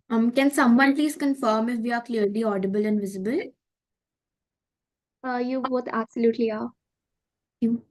Can someone please confirm if we are clearly audible and visible? You both absolutely are. Thank you.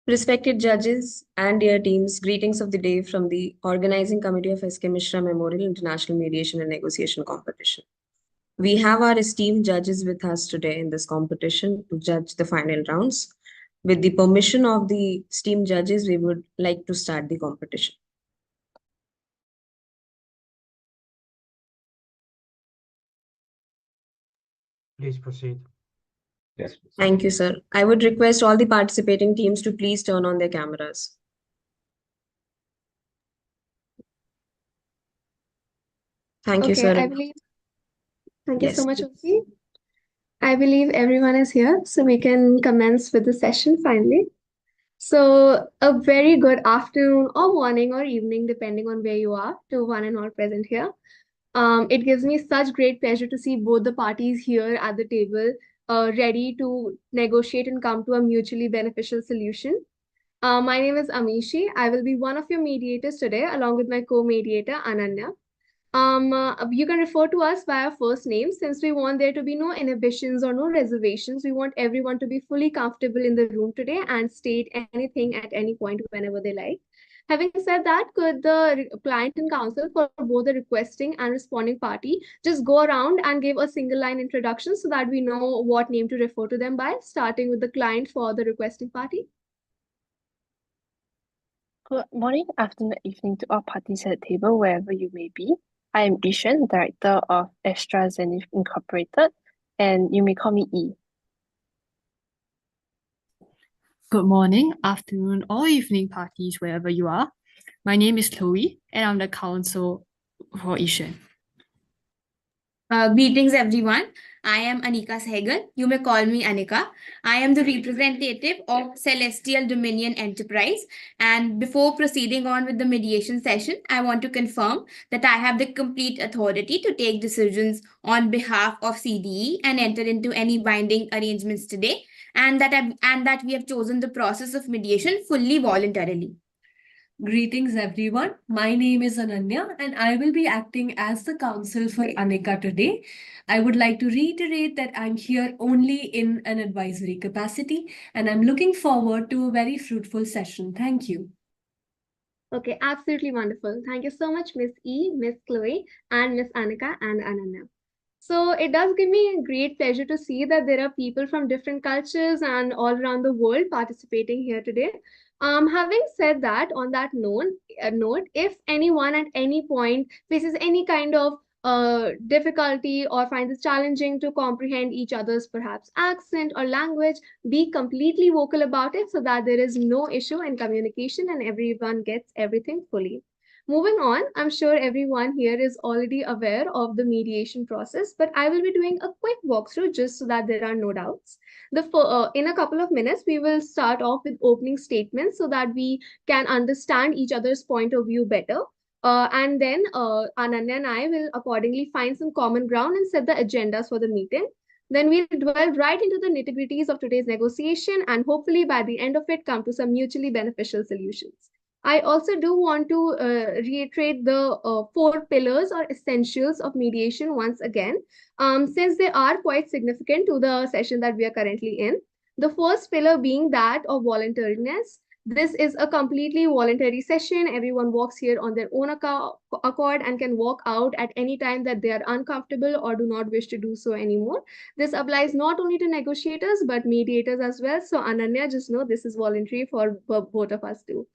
Respected judges and dear teams, greetings of the day from the organizing committee of 𝐒𝐔𝐁𝐄 Misra Memorial International Mediation and Negotiation Competition. We have our esteemed judges with us today in this competition to judge the final rounds. With the permission of the esteemed judges, we would like to start the competition. Please proceed. Yes. Thank you, sir. I would request all the participating teams to please turn on their cameras. Thank you, Okay, sir. thank you so Yes. much, Oki. I believe everyone is here, so we can commence with the session finally. So, a very good afternoon or morning or evening, depending on where you are, to one and all present here. It gives me such great pleasure to see both the parties here at the table, ready to negotiate and come to a mutually beneficial solution. My name is Amishi. I will be one of your mediators today, along with my co-mediator, Ananya. You can refer to us by our first name since we want there to be no inhibitions or no reservations. We want everyone to be fully comfortable in the room today and state anything at any point whenever they like. Having said that, could the client and counsel for both the requesting and responding party just go around and give a single line introduction so that we know what name to refer to them by, starting with the client for the requesting party? Good morning, afternoon, evening to all parties at the table, wherever you may be. I am Ishan, Director of 𝐅𝐨𝐥𝐿 Incorporated, and you may call me E. Good morning, afternoon, or evening parties, wherever you are. My name is Chloe, and I'm the counsel for Ishan. Greetings, everyone. I am Anika Sehgal. You may call me Anika. I am the representative of Celestial Dominion Enterprise. And before proceeding on with the mediation session, I want to confirm that I have the complete authority to take decisions on behalf of CDE and enter into any binding arrangements today, and that we have chosen the process of mediation fully voluntarily. Greetings, everyone. My name is Ananya, and I will be acting as the counsel for Anika today. I would like to reiterate that I'm here only in an advisory capacity, and I'm looking forward to a very fruitful session. Thank you. Okay, absolutely wonderful. Thank you so much, Miss E, Miss Chloe, and Miss Anika and Ananya. So it does give me a great pleasure to see that there are people from different cultures and all around the world participating here today. Having said that, on that note, if anyone at any point faces any kind of difficulty or finds it challenging to comprehend each other's perhaps accent or language, be completely vocal about it so that there is no issue in communication and everyone gets everything fully. Moving on, I'm sure everyone here is already aware of the mediation process, but I will be doing a quick walkthrough just so that there are no doubts. In a couple of minutes, we will start off with opening statements so that we can understand each other's point of view better. And then Ananya and I will accordingly find some common ground and set the agendas for the meeting. Then we'll dwell right into the nitty-gritties of today's negotiation and hopefully by the end of it come to some mutually beneficial solutions. I also do want to reiterate the 4 pillars or essentials of mediation once again, since they are quite significant to the session that we are currently in. The first pillar being that of voluntariness. This is a completely voluntary session. Everyone walks here on their own accord and can walk out at any time that they are uncomfortable or do not wish to do so anymore. This applies not only to negotiators, but mediators as well. So Ananya, just know this is voluntary for both of us too.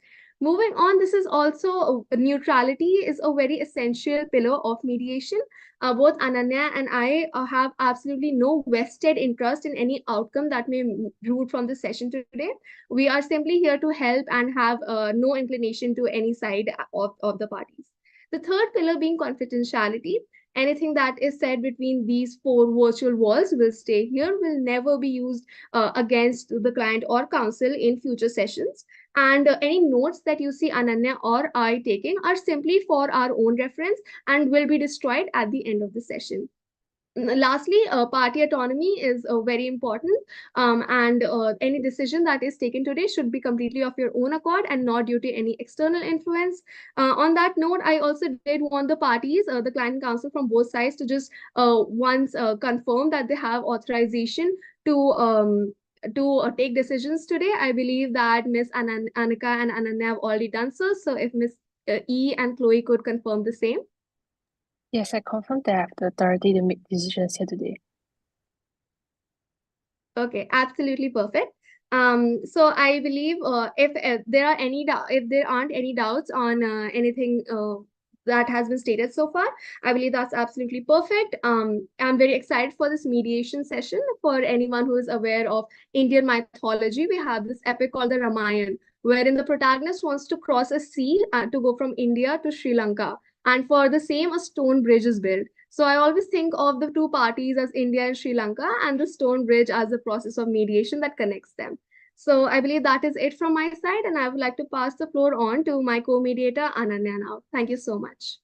Moving on, this is also neutrality is a very essential pillar of mediation. Both Ananya and I have absolutely no vested interest in any outcome that may root from the session today. We are simply here to help and have no inclination to any side of the parties. The third pillar being confidentiality. Anything that is said between these 4 virtual walls will stay here, will never be used against the client or counsel in future sessions. And any notes that you see Ananya or I taking are simply for our own reference and will be destroyed at the end of the session. Lastly, party autonomy is very important, and any decision that is taken today should be completely of your own accord and not due to any external influence. On that note, I also did want the parties, the client and counsel from both sides, to just once confirm that they have authorization to take decisions today. I believe that Miss Anika and Ananya have already done so. So if Miss E and Chloe could confirm the same. Yes, I confirm that I have the authority to make decisions here today. Okay, absolutely perfect. So I believe if there aren't any doubts on anything that has been stated so far, I believe that's absolutely perfect. I'm very excited for this mediation session. For anyone who is aware of Indian mythology, we have this epic called the Ramayana, wherein the protagonist wants to cross a sea to go from India to Sri Lanka. And for the same, a stone bridge is built. So I always think of the two parties as India and Sri Lanka, and the stone bridge as a process of mediation that connects them. So I believe that is it from my side, and I would like to pass the floor on to my co-mediator, Ananya now. Thank you so much.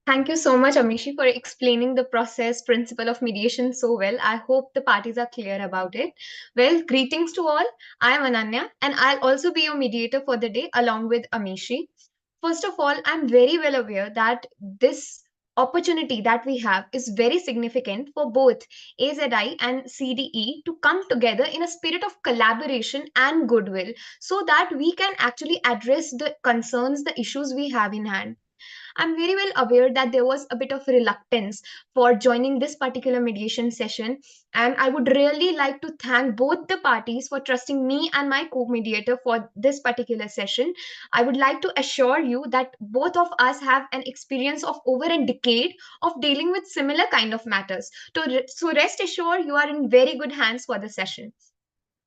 Thank you so much, Amishi, for explaining the process principle of mediation so well. I hope the parties are clear about it. Well, greetings to all. I am Ananya, and I'll also be your mediator for the day along with Amishi. First of all, I'm very well aware that this opportunity that we have is very significant for both 𝐒𝐤𝐿 and CDE to come together in a spirit of collaboration and goodwill so that we can actually address the concerns, the issues we have in hand. I'm very well aware that there was a bit of reluctance for joining this particular mediation session. And I would really like to thank both the parties for trusting me and my co mediator for this particular session. I would like to assure you that both of us have an experience of over a decade of dealing with similar kind of matters. So rest assured, you are in very good hands for the session.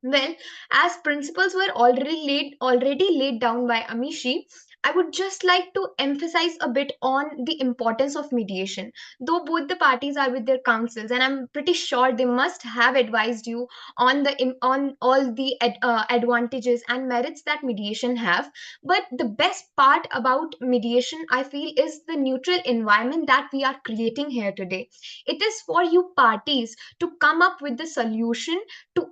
Well, as principles were already laid down by Amishi, I would just like to emphasize a bit on the importance of mediation. Though both the parties are with their counsels, and I'm pretty sure they must have advised you on all the advantages and merits that mediation have. But the best part about mediation, I feel, is the neutral environment that we are creating here today. It is for you parties to come up with the solution, to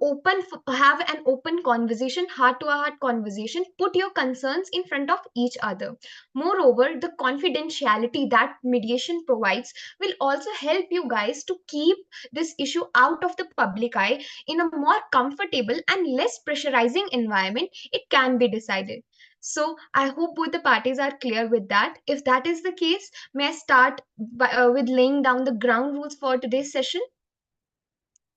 have an open conversation, heart to heart conversation, put your concerns in front of each other. Moreover, the confidentiality that mediation provides will also help you guys to keep this issue out of the public eye in a more comfortable and less pressurizing environment. It can be decided. So I hope both the parties are clear with that. If that is the case, may I start with laying down the ground rules for today's session?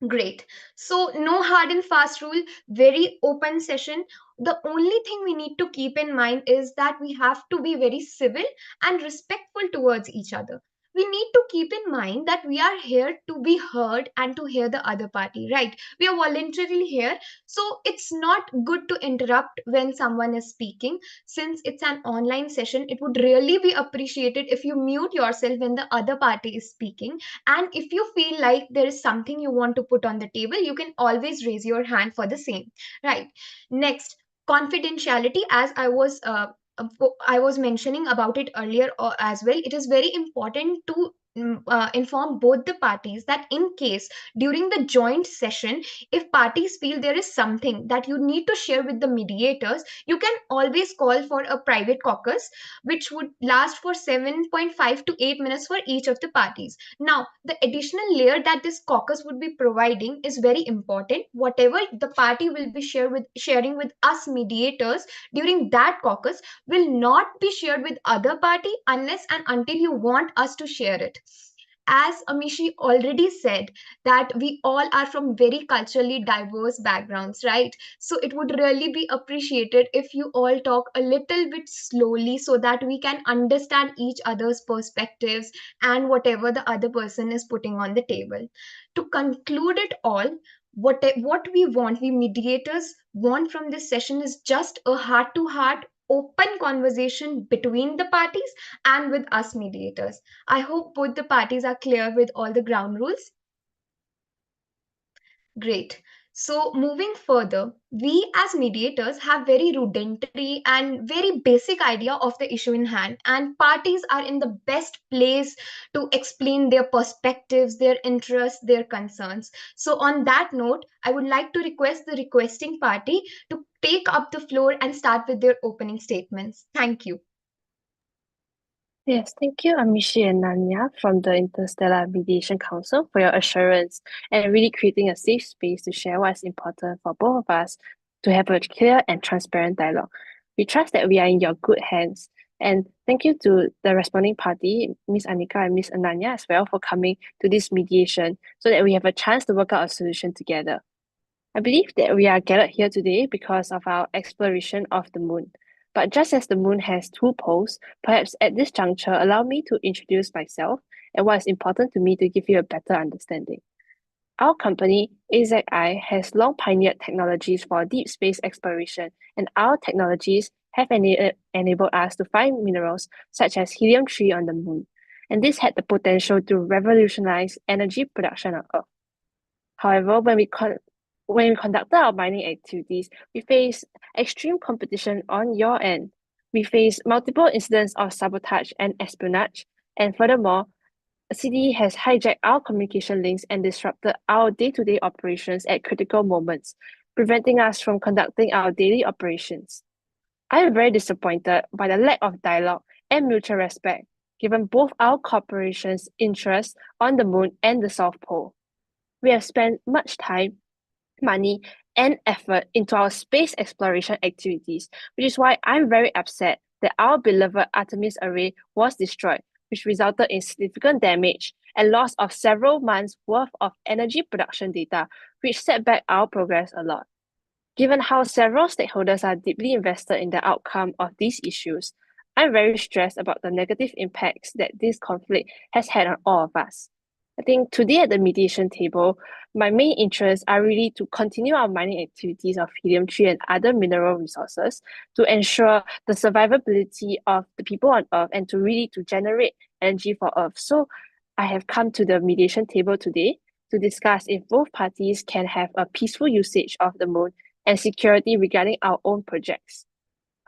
Great. So, no hard and fast rule, very open session. The only thing we need to keep in mind is that we have to be very civil and respectful towards each other. We need to keep in mind that we are here to be heard and to hear the other party, right? We are voluntarily here. So, it's not good to interrupt when someone is speaking. Since it's an online session, it would really be appreciated if you mute yourself when the other party is speaking. And if you feel like there is something you want to put on the table, you can always raise your hand for the same. Right. Next, confidentiality, as I was mentioning about it earlier as well. It is very important to inform both the parties that in case during the joint session, if parties feel there is something that you need to share with the mediators, you can always call for a private caucus, which would last for 7.5 to 8 minutes for each of the parties. Now, the additional layer that this caucus would be providing is very important. Whatever the party will be sharing with us mediators during that caucus will not be shared with other party unless and until you want us to share it. As Amishi already said, that we all are from very culturally diverse backgrounds, right? So it would really be appreciated if you all talk a little bit slowly so that we can understand each other's perspectives and whatever the other person is putting on the table. To conclude it all, what we mediators want from this session is just a heart to heart open conversation between the parties and with us mediators. I hope both the parties are clear with all the ground rules. Great. So, moving further, we as mediators have very rudimentary and very basic idea of the issue in hand, and parties are in the best place to explain their perspectives, their interests, their concerns. So, on that note, I would like to request the requesting party to take up the floor and start with their opening statements. Thank you. Yes, thank you, Amishi and Nanya from the Interstellar Mediation Council for your assurance and really creating a safe space to share what's important for both of us to have a clear and transparent dialogue. We trust that we are in your good hands. And thank you to the responding party, Ms. Anika and Ms. Ananya as well, for coming to this mediation so that we have a chance to work out a solution together. I believe that we are gathered here today because of our exploration of the moon. But just as the moon has two poles, perhaps at this juncture, allow me to introduce myself and what is important to me to give you a better understanding. Our company, 𝐒𝐥𝐿, has long pioneered technologies for deep space exploration, and our technologies have enabled us to find minerals such as helium-3 on the moon. And this had the potential to revolutionize energy production on Earth. However, when we conducted our mining activities, we faced extreme competition on your end. We faced multiple incidents of sabotage and espionage, and furthermore, CDE has hijacked our communication links and disrupted our day-to-day operations at critical moments, preventing us from conducting our daily operations. I am very disappointed by the lack of dialogue and mutual respect, given both our corporations' interests on the moon and the South Pole. We have spent much time, money, and effort into our space exploration activities, which is why I'm very upset that our beloved Artemis array was destroyed, which resulted in significant damage and loss of several months' worth of energy production data, which set back our progress a lot. Given how several stakeholders are deeply invested in the outcome of these issues, I'm very stressed about the negative impacts that this conflict has had on all of us. I think today at the mediation table, my main interests are really to continue our mining activities of helium-3 and other mineral resources to ensure the survivability of the people on Earth and to really to generate energy for Earth. So I have come to the mediation table today to discuss if both parties can have a peaceful usage of the moon and security regarding our own projects.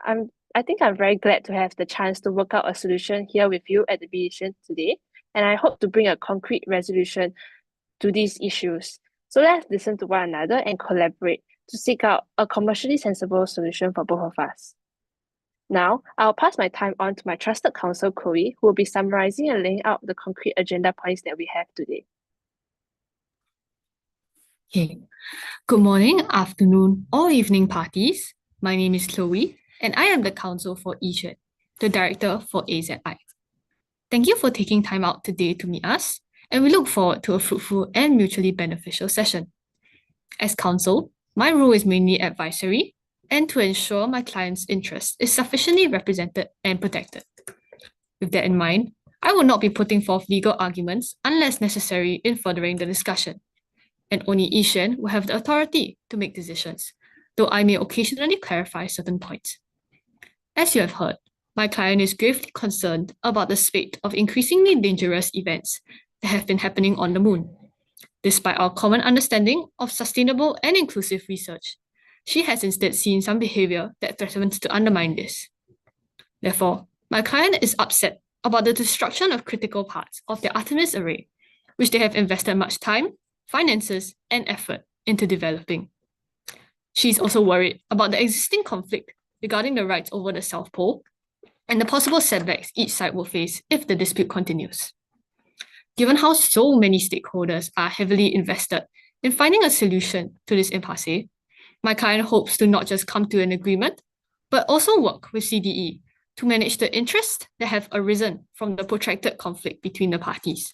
I think I'm very glad to have the chance to work out a solution here with you at the mediation today, and I hope to bring a concrete resolution to these issues. So let's listen to one another and collaborate to seek out a commercially sensible solution for both of us. Now, I'll pass my time on to my trusted counsel, Chloe, who will be summarizing and laying out the concrete agenda points that we have today. Okay. Good morning, afternoon, or evening parties. My name is Chloe, and I am the counsel for 𝐒𝐥𝐿, the director for 𝐒𝐥𝐿. Thank you for taking time out today to meet us, and we look forward to a fruitful and mutually beneficial session. As counsel, my role is mainly advisory and to ensure my client's interest is sufficiently represented and protected. With that in mind, I will not be putting forth legal arguments unless necessary in furthering the discussion, and only 𝐒𝐥𝐿 will have the authority to make decisions, though I may occasionally clarify certain points. As you have heard, my client is gravely concerned about the spate of increasingly dangerous events that have been happening on the moon. Despite our common understanding of sustainable and inclusive research, she has instead seen some behavior that threatens to undermine this. Therefore, my client is upset about the destruction of critical parts of the Artemis array, which they have invested much time, finances, and effort into developing. She is also worried about the existing conflict regarding the rights over the South Pole and the possible setbacks each side will face if the dispute continues. Given how so many stakeholders are heavily invested in finding a solution to this impasse, my client hopes to not just come to an agreement, but also work with CDE to manage the interests that have arisen from the protracted conflict between the parties.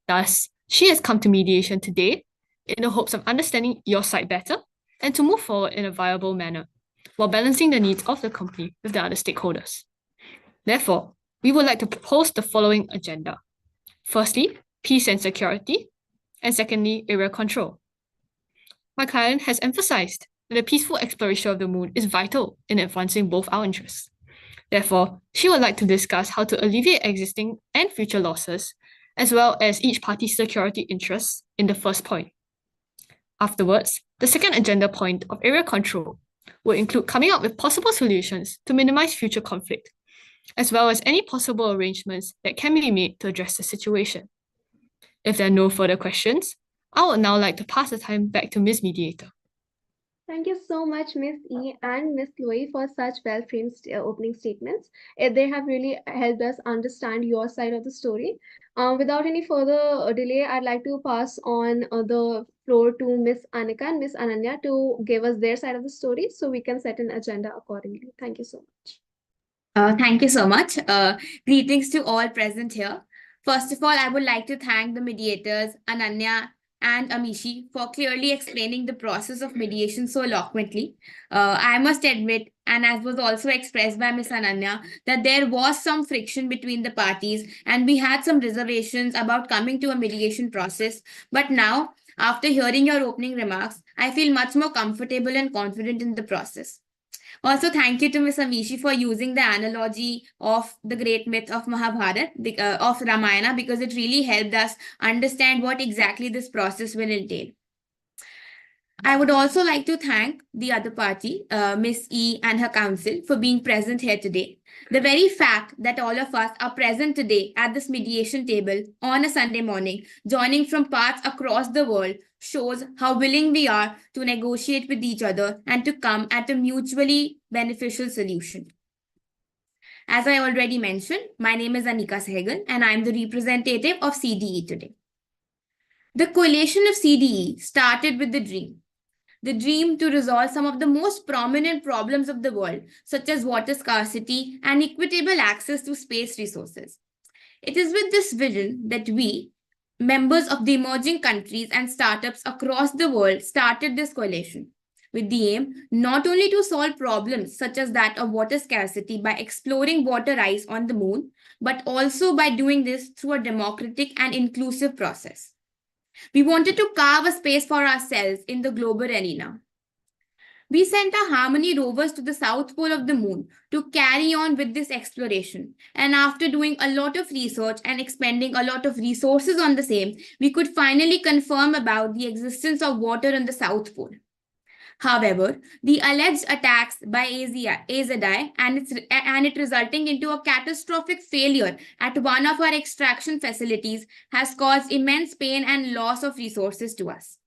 Thus, she has come to mediation today in the hopes of understanding your side better and to move forward in a viable manner, while balancing the needs of the company with the other stakeholders. Therefore, we would like to propose the following agenda. Firstly, peace and security, and secondly, area control. My client has emphasized that the peaceful exploration of the moon is vital in advancing both our interests. Therefore, she would like to discuss how to alleviate existing and future losses, as well as each party's security interests in the first point. Afterwards, the second agenda point of area control will include coming up with possible solutions to minimize future conflict, as well as any possible arrangements that can be made to address the situation. If there are no further questions, I would now like to pass the time back to Ms. Mediator. Thank you so much, Miss E and Miss Chloe, for such well-framed opening statements. They have really helped us understand your side of the story. Without any further delay, I'd like to pass on the floor to Miss Anika and Miss Ananya to give us their side of the story so we can set an agenda accordingly. Thank you so much. Thank you so much. Greetings to all present here. First of all, I would like to thank the mediators, Ananya and Amishi, for clearly explaining the process of mediation so eloquently. I must admit, and as was also expressed by Ms. Ananya, that there was some friction between the parties and we had some reservations about coming to a mediation process. But now, after hearing your opening remarks, I feel much more comfortable and confident in the process. Also, thank you to Ms. Amishi for using the analogy of the great myth of Mahabharata, of Ramayana, because it really helped us understand what exactly this process will entail. I would also like to thank the other party, Ms. E and her counsel, for being present here today. The very fact that all of us are present today at this mediation table on a Sunday morning, joining from parts across the world, shows how willing we are to negotiate with each other and to come at a mutually beneficial solution. As I already mentioned, my name is Anika Sehgal and I am the representative of CDE today. The coalition of CDE started with the dream to resolve some of the most prominent problems of the world, such as water scarcity and equitable access to space resources. It is with this vision that we, members of the emerging countries and startups across the world, started this coalition, with the aim not only to solve problems such as that of water scarcity by exploring water ice on the moon, but also by doing this through a democratic and inclusive process. We wanted to carve a space for ourselves in the global arena. We sent our Harmony rovers to the south pole of the moon to carry on with this exploration. And after doing a lot of research and expending a lot of resources on the same, we could finally confirm about the existence of water on the south pole. However, the alleged attacks by 𝐅𝐨𝐥𝐿 and it resulting into a catastrophic failure at one of our extraction facilities has caused immense pain and loss of resources to us.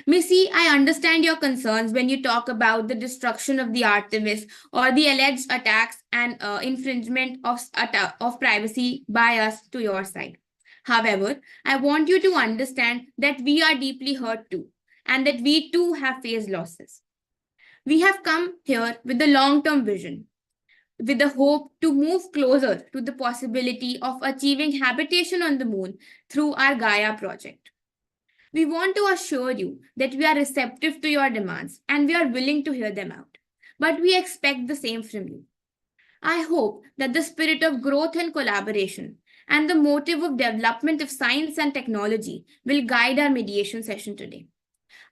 Missy, I understand your concerns when you talk about the destruction of the Artemis or the alleged attacks and infringement of privacy by us to your side. However, I want you to understand that we are deeply hurt too, and that we too have faced losses. We have come here with a long-term vision, with the hope to move closer to the possibility of achieving habitation on the moon through our Gaia project. We want to assure you that we are receptive to your demands and we are willing to hear them out. But we expect the same from you. I hope that the spirit of growth and collaboration and the motive of development of science and technology will guide our mediation session today.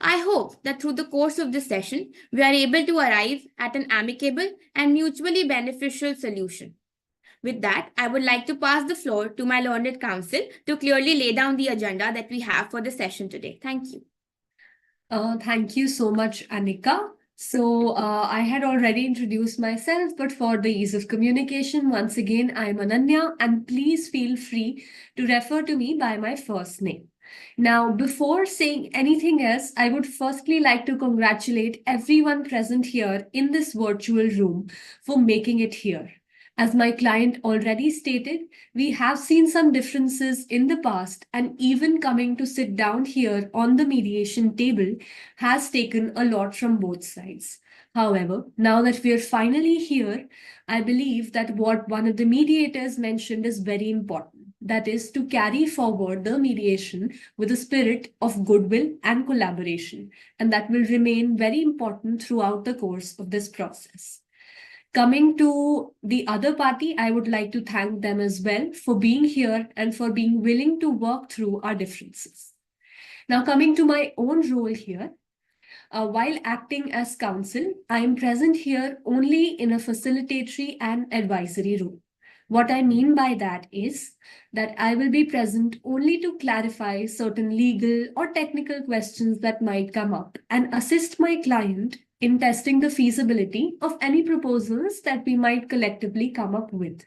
I hope that through the course of this session, we are able to arrive at an amicable and mutually beneficial solution. With that, I would like to pass the floor to my learned counsel to clearly lay down the agenda that we have for the session today. Thank you. Thank you so much, Anika. So I had already introduced myself, but for the ease of communication, once again, I'm Ananya, and please feel free to refer to me by my first name. Now, before saying anything else, I would firstly like to congratulate everyone present here in this virtual room for making it here. As my client already stated, we have seen some differences in the past, and even coming to sit down here on the mediation table has taken a lot from both sides. However, now that we are finally here, I believe that what one of the mediators mentioned is very important. That is to carry forward the mediation with a spirit of goodwill and collaboration, and that will remain very important throughout the course of this process. Coming to the other party, I would like to thank them as well for being here and for being willing to work through our differences. Now, coming to my own role here, while acting as counsel, I am present here only in a facilitatory and advisory role. What I mean by that is that I will be present only to clarify certain legal or technical questions that might come up and assist my client in testing the feasibility of any proposals that we might collectively come up with.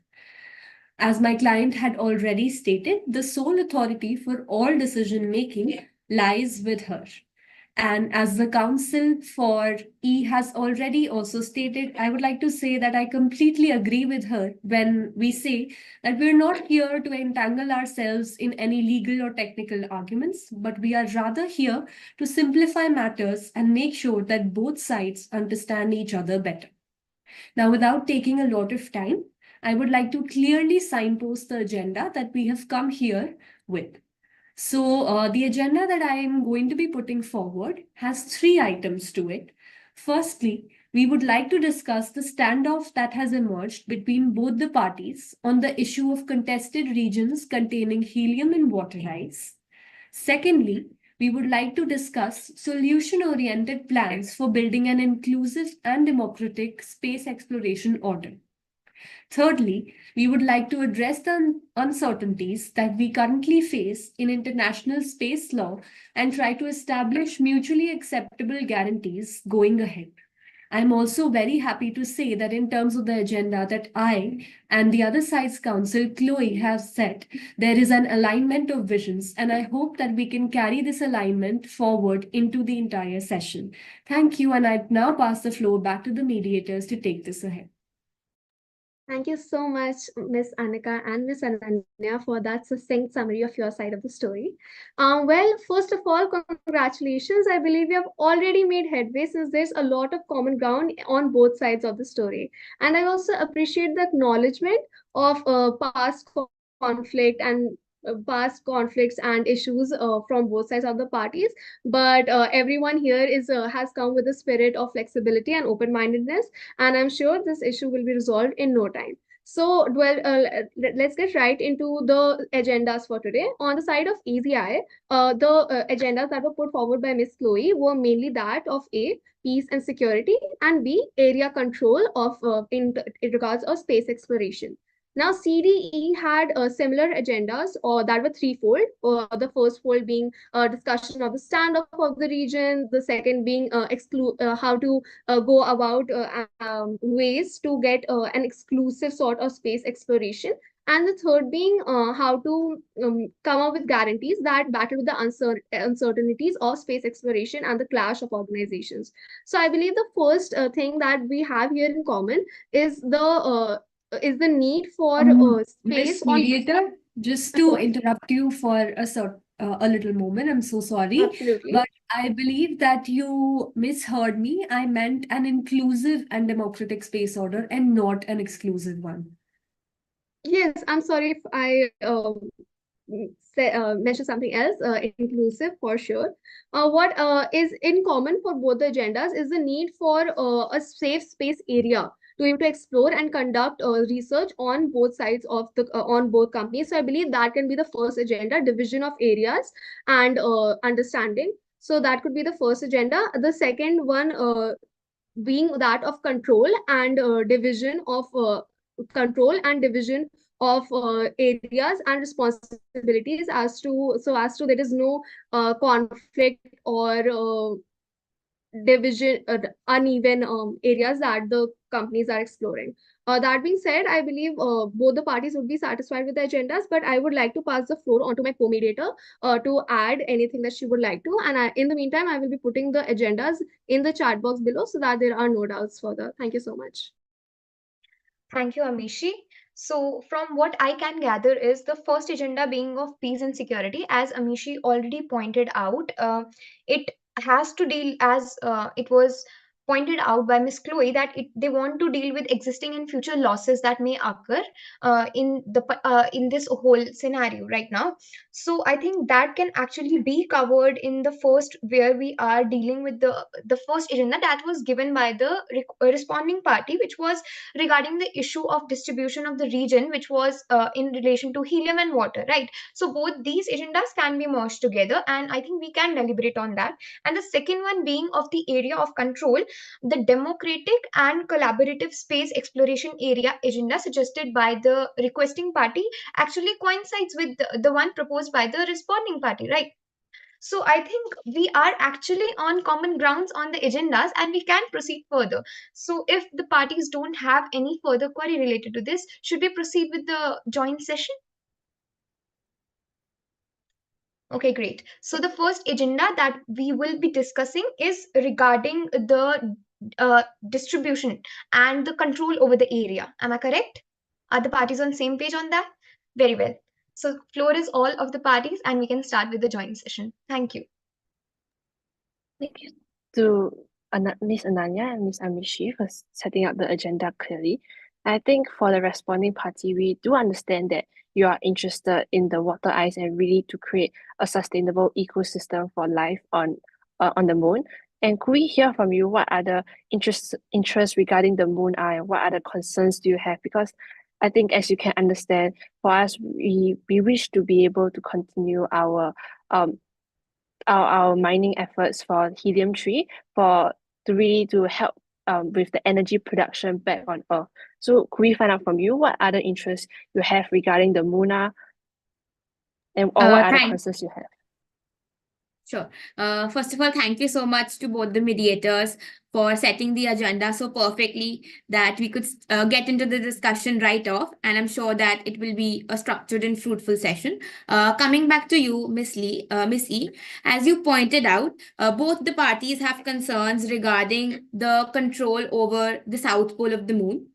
As my client had already stated, the sole authority for all decision-making lies with her. And as the counsel for E has already also stated, I would like to say that I completely agree with her when we say that we're not here to entangle ourselves in any legal or technical arguments, but we are rather here to simplify matters and make sure that both sides understand each other better. Now, without taking a lot of time, I would like to clearly signpost the agenda that we have come here with. So the agenda that I am going to be putting forward has 3 items to it. Firstly, we would like to discuss the standoff that has emerged between both the parties on the issue of contested regions containing helium and water rights. Secondly, we would like to discuss solution-oriented plans for building an inclusive and democratic space exploration order. Thirdly, we would like to address the uncertainties that we currently face in international space law and try to establish mutually acceptable guarantees going ahead. I'm also very happy to say that in terms of the agenda that I and the other side's counsel, 𝐒𝐂𝐄, have set, there is an alignment of visions, and I hope that we can carry this alignment forward into the entire session. Thank you, and I now pass the floor back to the mediators to take this ahead. Thank you so much, Miss Anika and Miss Ananya, for that succinct summary of your side of the story. Well, first of all, congratulations. I believe you have already made headway since there's a lot of common ground on both sides of the story. And I also appreciate the acknowledgement of past conflict and past conflicts and issues from both sides of the parties, but everyone here has come with a spirit of flexibility and open-mindedness, and I'm sure this issue will be resolved in no time. So, well, let's get right into the agendas for today. On the side of 𝐒𝐥𝐵I, the agendas that were put forward by Ms. 𝐒𝐂𝐄 were mainly that of A, peace and security, and B, area control of in regards of space exploration. Now, CDE had similar agendas that were threefold. The first fold being discussion of the standoff of the region, the second being how to go about ways to get an exclusive sort of space exploration, and the third being how to come up with guarantees that battle with the uncertainties of space exploration and the clash of organizations. So I believe the first thing that we have here in common is the need for Miss space on. Mediator, just to interrupt you for a little moment, I'm so sorry, Absolutely. but I believe that you misheard me. I meant an inclusive and democratic space order and not an exclusive one. Yes, I'm sorry if I mentioned something else, inclusive for sure. What is in common for both the agendas is the need for a safe space area to be able to explore and conduct research on both sides of the on both companies. So I believe that can be the first agenda, division of areas and understanding. So that could be the first agenda. The second one being that of control and division of areas and responsibilities as to there is no conflict or division uneven areas that the companies are exploring. That being said, I believe both the parties would be satisfied with the agendas, but I would like to pass the floor on to my co-mediator to add anything that she would like to. And in the meantime, I will be putting the agendas in the chat box below so that there are no doubts further. Thank you so much. Thank you, Amishi. So, from what I can gather, is the first agenda being of peace and security. As Amishi already pointed out, it has to deal, as it was pointed out by Ms. 𝐒𝐄𝐄, that they want to deal with existing and future losses that may occur in this whole scenario right now. So, I think that can actually be covered in the first, where we are dealing with the first agenda that was given by the responding party, which was regarding the issue of distribution of the region, which was in relation to helium and water, right? So both these agendas can be merged together, and I think we can deliberate on that. And the second one being of the area of control, the democratic and collaborative space exploration area agenda suggested by the requesting party actually coincides with the one proposed by the responding party, right? So I think we are actually on common grounds on the agendas, and we can proceed further. So if the parties don't have any further query related to this, should we proceed with the joint session? Okay, great. So the first agenda that we will be discussing is regarding the distribution and the control over the area. Am I correct? Are the parties on same page on that? Very well. So floor is all of the parties and we can start with the joint session. Thank you. Thank you to Ms. Ananya and Ms. Amishi for setting up the agenda clearly. I think for the responding party, we do understand that you are interested in the water ice and really to create a sustainable ecosystem for life on the moon. And could we hear from you what are the interests regarding the moon are and what are the concerns do you have? Because I think as you can understand, for us, we wish to be able to continue our mining efforts for helium-3 to really help with the energy production back on Earth. So could we find out from you what other interests you have regarding the Muna or what other Thank- concerns you have? Sure. First of all, thank you so much to both the mediators for setting the agenda so perfectly that we could get into the discussion right off. And I'm sure that it will be a structured and fruitful session. Coming back to you, Miss E, as you pointed out, both the parties have concerns regarding the control over the south pole of the moon.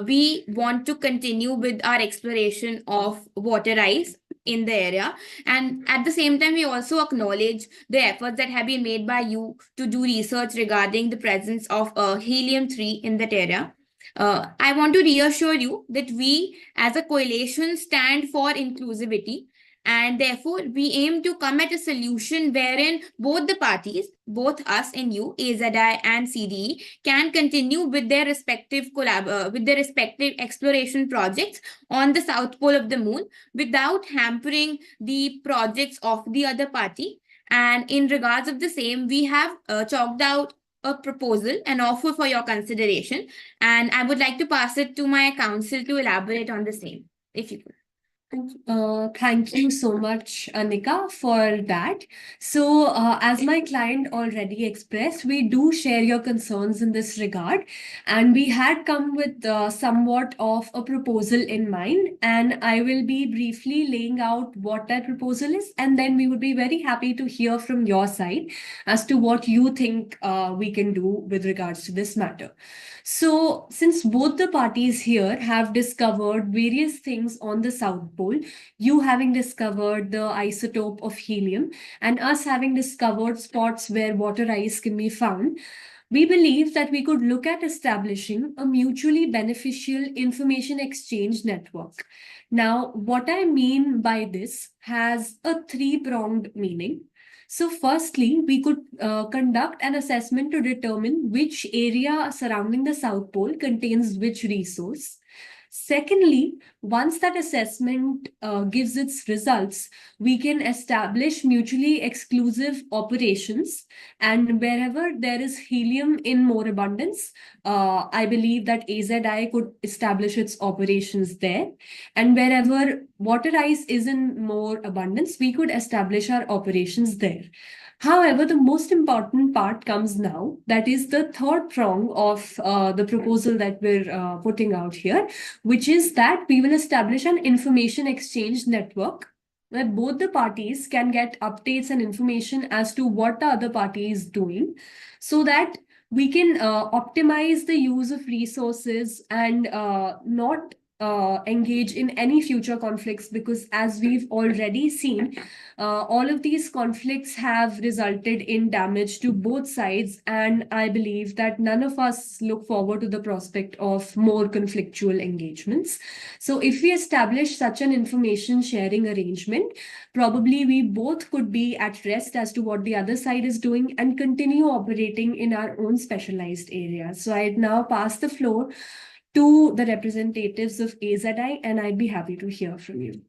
We want to continue with our exploration of water ice in the area, and at the same time we also acknowledge the efforts that have been made by you to do research regarding the presence of helium-3 in that area. I want to reassure you that we as a coalition stand for inclusivity, and therefore we aim to come at a solution wherein both the parties, both us and you, 𝐒𝐥𝐺𝐈 and CDE, can continue with their respective exploration projects on the south pole of the moon without hampering the projects of the other party. And in regards of the same, we have chalked out a proposal, an offer for your consideration, and I would like to pass it to my counsel to elaborate on the same, if you could. Thank you so much, Anika, for that. So, as my client already expressed, we do share your concerns in this regard, and we had come with somewhat of a proposal in mind, and I will be briefly laying out what that proposal is, and then we would be very happy to hear from your side as to what you think we can do with regards to this matter. So, since both the parties here have discovered various things on the South Pole, you having discovered the isotope of helium and us having discovered spots where water ice can be found, we believe that we could look at establishing a mutually beneficial information exchange network. Now, what I mean by this has a three-pronged meaning. So firstly, we could conduct an assessment to determine which area surrounding the South Pole contains which resource. Secondly, once that assessment gives its results, we can establish mutually exclusive operations. And wherever there is helium in more abundance, I believe that 𝐒𝐴𝐺𝐈 could establish its operations there. And wherever water ice is in more abundance, we could establish our operations there. However, the most important part comes now, that is the third prong of the proposal that we're putting out here, which is that we will establish an information exchange network where both the parties can get updates and information as to what the other party is doing, so that we can optimize the use of resources and not engage in any future conflicts, because as we've already seen, all of these conflicts have resulted in damage to both sides, and I believe that none of us look forward to the prospect of more conflictual engagements. So if we establish such an information sharing arrangement, probably we both could be at rest as to what the other side is doing and continue operating in our own specialized areas. So I'd now pass the floor to the representatives of 𝐒𝐴𝐺𝐈, and I'd be happy to hear from you.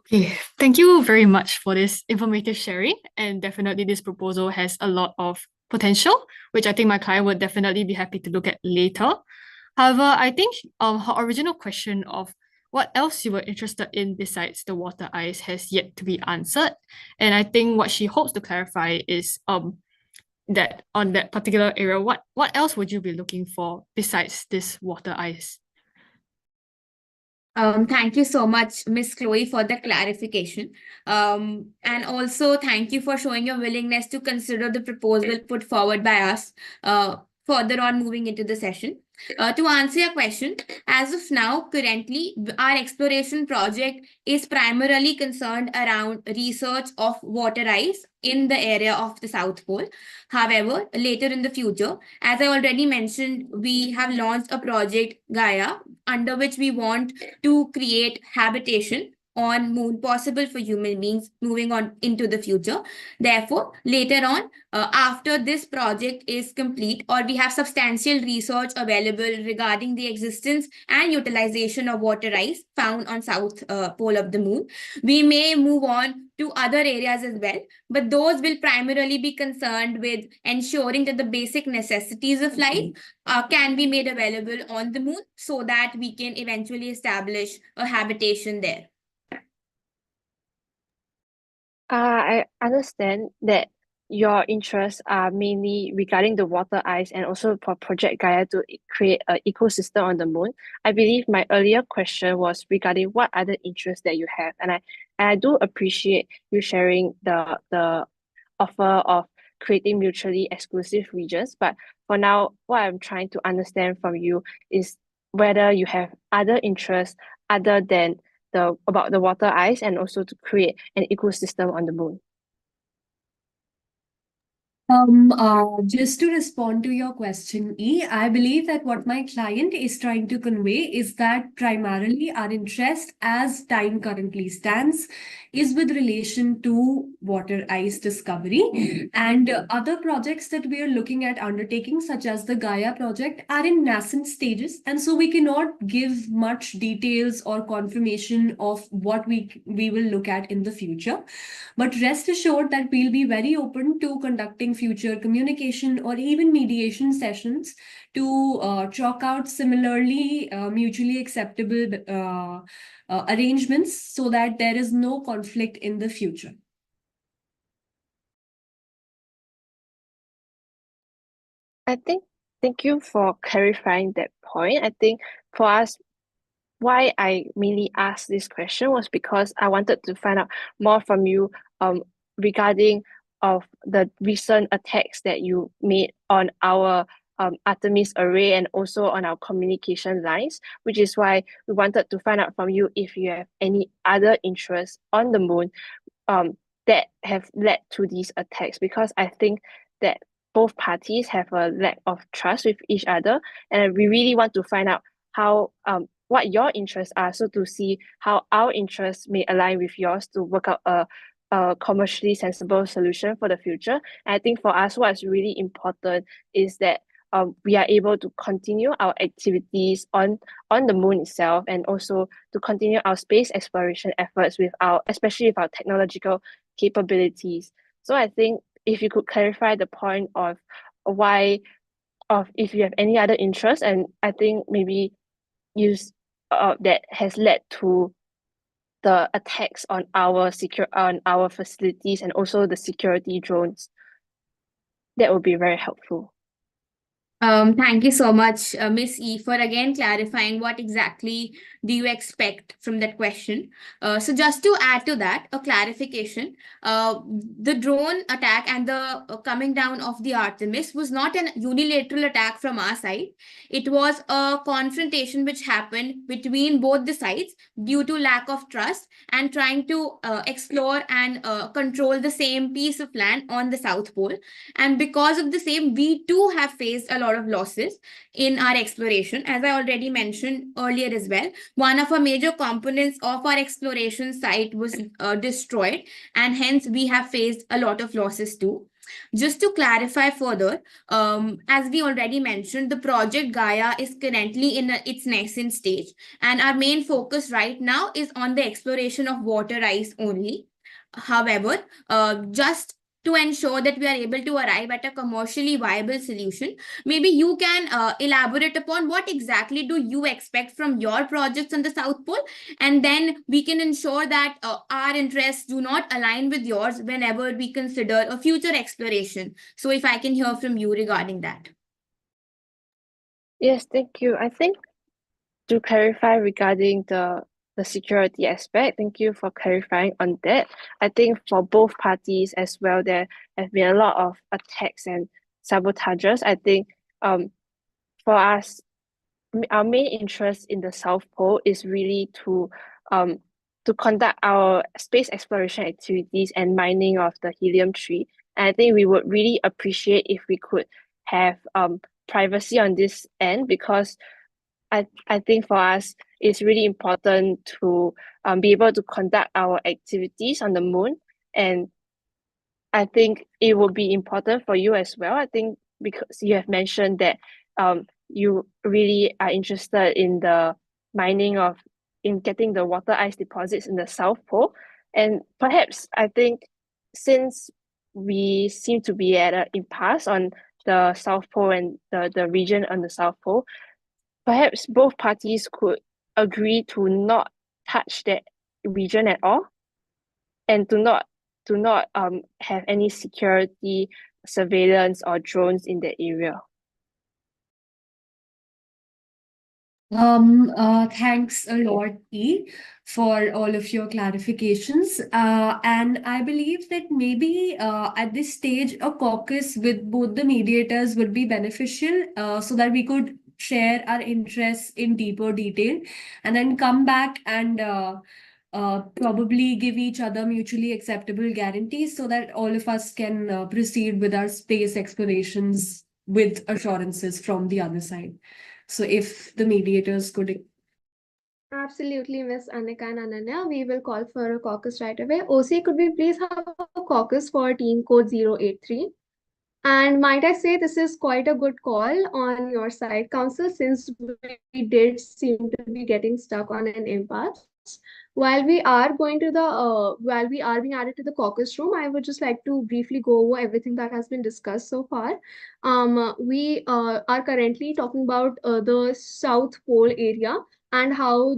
Okay, thank you very much for this informative sharing. And definitely this proposal has a lot of potential, which I think my client would definitely be happy to look at later. However, I think her original question of what else you were interested in besides the water ice has yet to be answered. And I think what she hopes to clarify is that on that particular area, what else would you be looking for besides this water ice? Thank you so much, Miss Chloe, for the clarification. And also thank you for showing your willingness to consider the proposal put forward by us further on moving into the session. To answer your question, as of now, currently, our exploration project is primarily concerned around research of water ice in the area of the South Pole. However, later in the future, as I already mentioned, we have launched a project Gaia, under which we want to create habitation on moon possible for human beings moving on into the future. Therefore, later on, after this project is complete or we have substantial research available regarding the existence and utilization of water ice found on south pole of the moon, we may move on to other areas as well, but those will primarily be concerned with ensuring that the basic necessities of life can be made available on the moon so that we can eventually establish a habitation there. I understand that your interests are mainly regarding the water ice and also for Project Gaia to create an ecosystem on the moon. I believe my earlier question was regarding what other interests that you have, and I do appreciate you sharing the offer of creating mutually exclusive regions. But for now, what I'm trying to understand from you is whether you have other interests other than about the water ice and also to create an ecosystem on the moon. Just to respond to your question, E, I believe that what my client is trying to convey is that primarily our interest as time currently stands is with relation to water ice discovery, and other projects that we are looking at undertaking, such as the Gaia project, are in nascent stages, and so we cannot give much details or confirmation of what we will look at in the future. But rest assured that we'll be very open to conducting future communication or even mediation sessions to chalk out similarly mutually acceptable arrangements so that there is no conflict in the future. Thank you for clarifying that point. I think for us, why I mainly asked this question was because I wanted to find out more from you regarding of the recent attacks that you made on our Artemis array and also on our communication lines, which is why we wanted to find out from you if you have any other interests on the moon that have led to these attacks, because I think that both parties have a lack of trust with each other, and we really want to find out how what your interests are, so to see how our interests may align with yours to work out a commercially sensible solution for the future. And I think for us, what's really important is that we are able to continue our activities on the moon itself, and also to continue our space exploration efforts with especially with our technological capabilities. So I think if you could clarify the point of if you have any other interest, and I think maybe that has led to the attacks on our facilities and also the security drones, that would be very helpful. Thank you so much, Miss E, for again clarifying what exactly do you expect from that question. So just to add to that, a clarification, the drone attack and the coming down of the Artemis was not an unilateral attack from our side. It was a confrontation which happened between both the sides due to lack of trust and trying to explore and control the same piece of land on the South Pole. And because of the same, we too have faced a lot of losses in our exploration. As I already mentioned earlier as well, one of our major components of our exploration site was destroyed, and hence we have faced a lot of losses too. Just to clarify further, as we already mentioned, the project Gaia is currently in its nascent stage, and our main focus right now is on the exploration of water ice only. However, just to ensure that we are able to arrive at a commercially viable solution, maybe you can elaborate upon what exactly do you expect from your projects on the South Pole, and then we can ensure that our interests do not align with yours whenever we consider a future exploration. So if I can hear from you regarding that. Yes, thank you. I think to clarify regarding the security aspect, thank you for clarifying on that. I think for both parties as well, there have been a lot of attacks and sabotages. I think for us, our main interest in the South Pole is really to conduct our space exploration activities and mining of the helium-3. And I think we would really appreciate if we could have privacy on this end, because I think for us it's really important to be able to conduct our activities on the moon. And I think it will be important for you as well. I think because you have mentioned that you really are interested in the mining in getting the water ice deposits in the South Pole. And perhaps I think since we seem to be at an impasse on the South Pole and the region on the South Pole, perhaps both parties could agree to not touch that region at all, and to not have any security surveillance or drones in the area. Thanks a lot, E, for all of your clarifications. And I believe that maybe at this stage, a caucus with both the mediators would be beneficial, so that we could share our interests in deeper detail and then come back and probably give each other mutually acceptable guarantees so that all of us can proceed with our space explorations with assurances from the other side. So if the mediators could. Absolutely, Miss Anika and Ananya. We will call for a caucus right away. OC, could we please have a caucus for team code 083? And might I say this is quite a good call on your side, Council, since we did seem to be getting stuck on an impasse. While we are being added to the caucus room, I would just like to briefly go over everything that has been discussed so far. We are currently talking about the South Pole area and how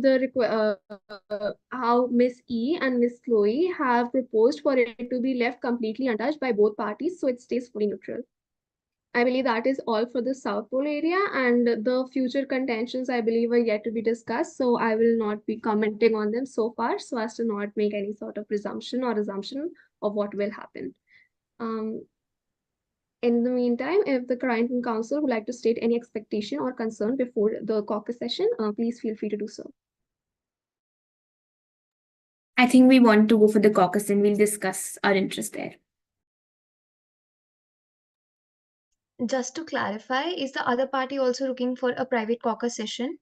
how Miss E and Miss Chloe have proposed for it to be left completely untouched by both parties, so it stays fully neutral. I believe that is all for the South Pole area, and the future contentions, I believe, are yet to be discussed. So I will not be commenting on them so far, so as to not make any sort of presumption or assumption of what will happen. In the meantime, if the Carrington Council would like to state any expectation or concern before the caucus session, please feel free to do so. I think we want to go for the caucus and we'll discuss our interest there. Just to clarify, is the other party also looking for a private caucus session?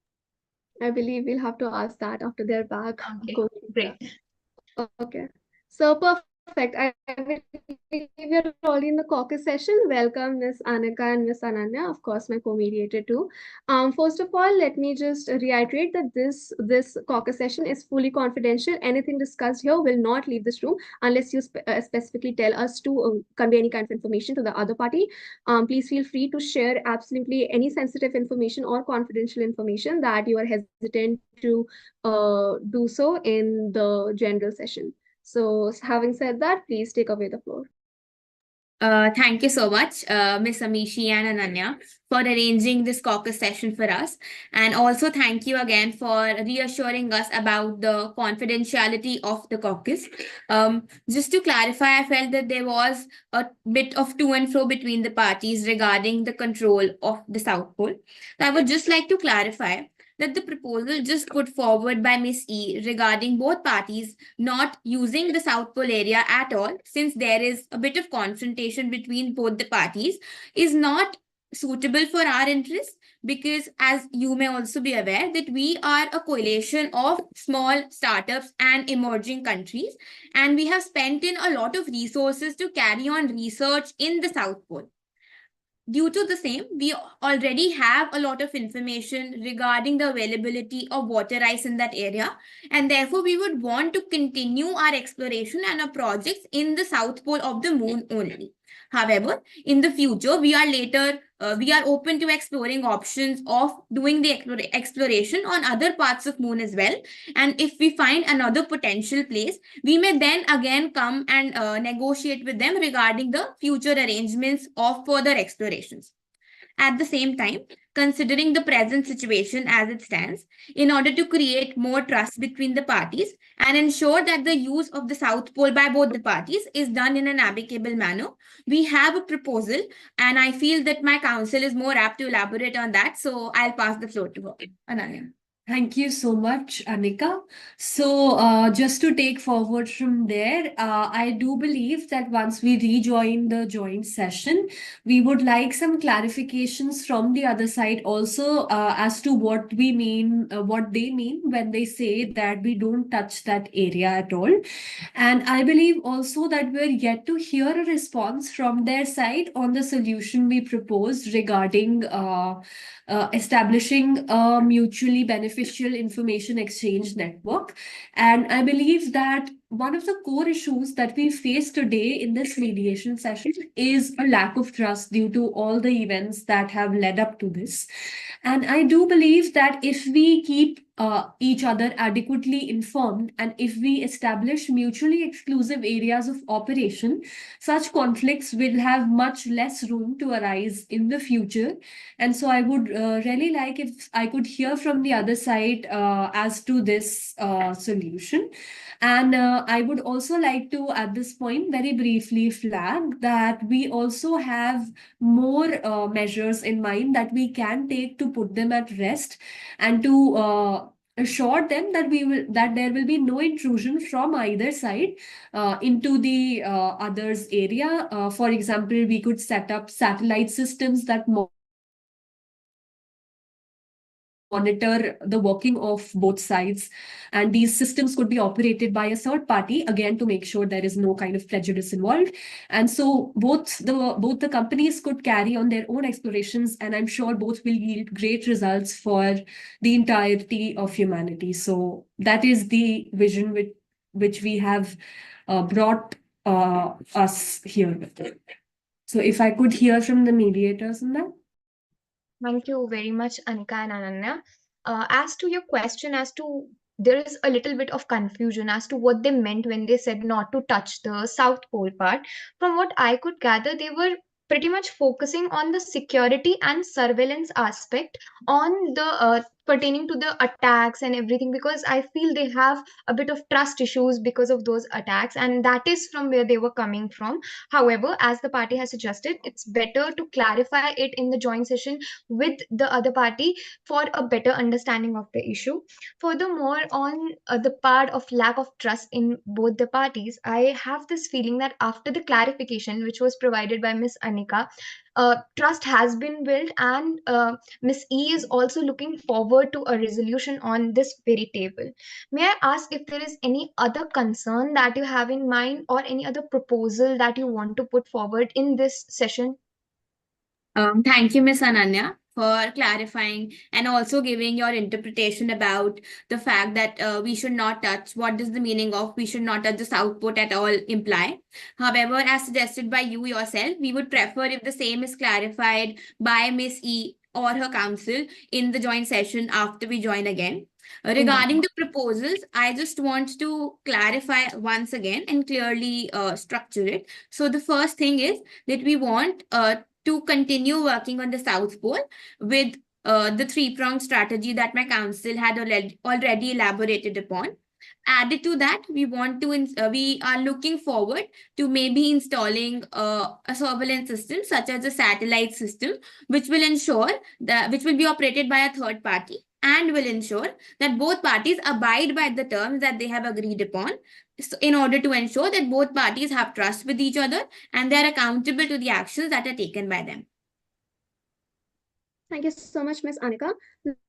I believe we'll have to ask that after they're back. Okay, great. Okay, so perfect. I believe we're already in the caucus session. Welcome, Miss Anika and Miss Ananya, of course, my co-mediator too. First of all, let me just reiterate that this caucus session is fully confidential. Anything discussed here will not leave this room unless you specifically tell us to convey any kind of information to the other party. Please feel free to share absolutely any sensitive information or confidential information that you are hesitant to do so in the general session. So having said that, please take away the floor. Thank you so much, Miss Amishi and Ananya, for arranging this caucus session for us. And also thank you again for reassuring us about the confidentiality of the caucus. Just to clarify, I felt that there was a bit of to and fro between the parties regarding the control of the South Pole. So I would just like to clarify that the proposal just put forward by Miss E regarding both parties not using the South Pole area at all, since there is a bit of confrontation between both the parties, is not suitable for our interests, because as you may also be aware that we are a coalition of small startups and emerging countries, and we have spent in a lot of resources to carry on research in the South Pole. Due to the same, we already have a lot of information regarding the availability of water ice in that area, and therefore we would want to continue our exploration and our projects in the South Pole of the moon only. However, in the future, we are open to exploring options of doing the exploration on other parts of moon as well. And if we find another potential place, we may then again come and negotiate with them regarding the future arrangements of further explorations. At the same time, considering the present situation as it stands, in order to create more trust between the parties and ensure that the use of the South Pole by both the parties is done in an amicable manner, we have a proposal, and I feel that my counsel is more apt to elaborate on that. So I'll pass the floor to her. Ananya. Thank you so much, Anika. So, just to take forward from there, I do believe that once we rejoin the joint session, we would like some clarifications from the other side also as to what we mean, what they mean when they say that we don't touch that area at all. And I believe also that we're yet to hear a response from their side on the solution we proposed regarding establishing a mutually beneficial information exchange network. And I believe that one of the core issues that we face today in this mediation session is a lack of trust due to all the events that have led up to this. And I do believe that if we keep each other adequately informed and if we establish mutually exclusive areas of operation, such conflicts will have much less room to arise in the future. And so I would really like if I could hear from the other side as to this solution. And I would also like to, at this point, very briefly flag that we also have more measures in mind that we can take to put them at rest and to assure them that there will be no intrusion from either side into the other's area. For example, we could set up satellite systems that monitor the working of both sides, and these systems could be operated by a third party, again to make sure there is no kind of prejudice involved. And so both the companies could carry on their own explorations, and I'm sure both will yield great results for the entirety of humanity. So that is the vision which we have brought us here with. So if I could hear from the mediators on that. Thank you very much, Anika and Ananya. As to your question, there is a little bit of confusion as to what they meant when they said not to touch the South Pole part. From what I could gather, they were pretty much focusing on the security and surveillance aspect on the pertaining to the attacks and everything, because I feel they have a bit of trust issues because of those attacks, and that is from where they were coming from. However, as the party has suggested, it's better to clarify it in the joint session with the other party for a better understanding of the issue. Furthermore, on the part of lack of trust in both the parties, I have this feeling that after the clarification which was provided by Ms. Anika, trust has been built, and Ms. E is also looking forward to a resolution on this very table. May I ask if there is any other concern that you have in mind or any other proposal that you want to put forward in this session? Thank you, Ms. Ananya, for clarifying and also giving your interpretation about the fact that we should not touch. What does the meaning of we should not touch the South Pole at all imply? However, as suggested by you yourself, we would prefer if the same is clarified by Ms. E or her counsel in the joint session after we join again. Regarding the proposals, I just want to clarify once again and clearly structure it. So the first thing is that we want to continue working on the South Pole with the three-pronged strategy that my counsel had already elaborated upon. Added to that, we are looking forward to maybe installing a surveillance system such as a satellite system, which will be operated by a third party and will ensure that both parties abide by the terms that they have agreed upon, in order to ensure that both parties have trust with each other and they are accountable to the actions that are taken by them. Thank you so much, Ms. Anika.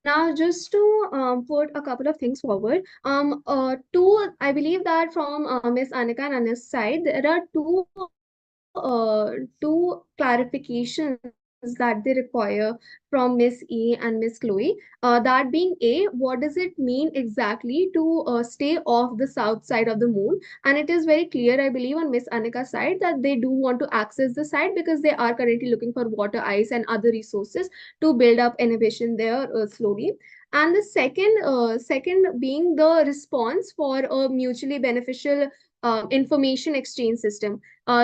Now, just to put a couple of things forward, I believe that from Ms. Anika and Anna's side, there are two clarifications that they require from Ms. E and Ms. 𝐒𝐿. That being A, what does it mean exactly to stay off the south side of the moon? And it is very clear, I believe, on Ms. Anika's side that they do want to access the site because they are currently looking for water, ice, and other resources to build up inhibition there slowly. And the second being the response for a mutually beneficial information exchange system.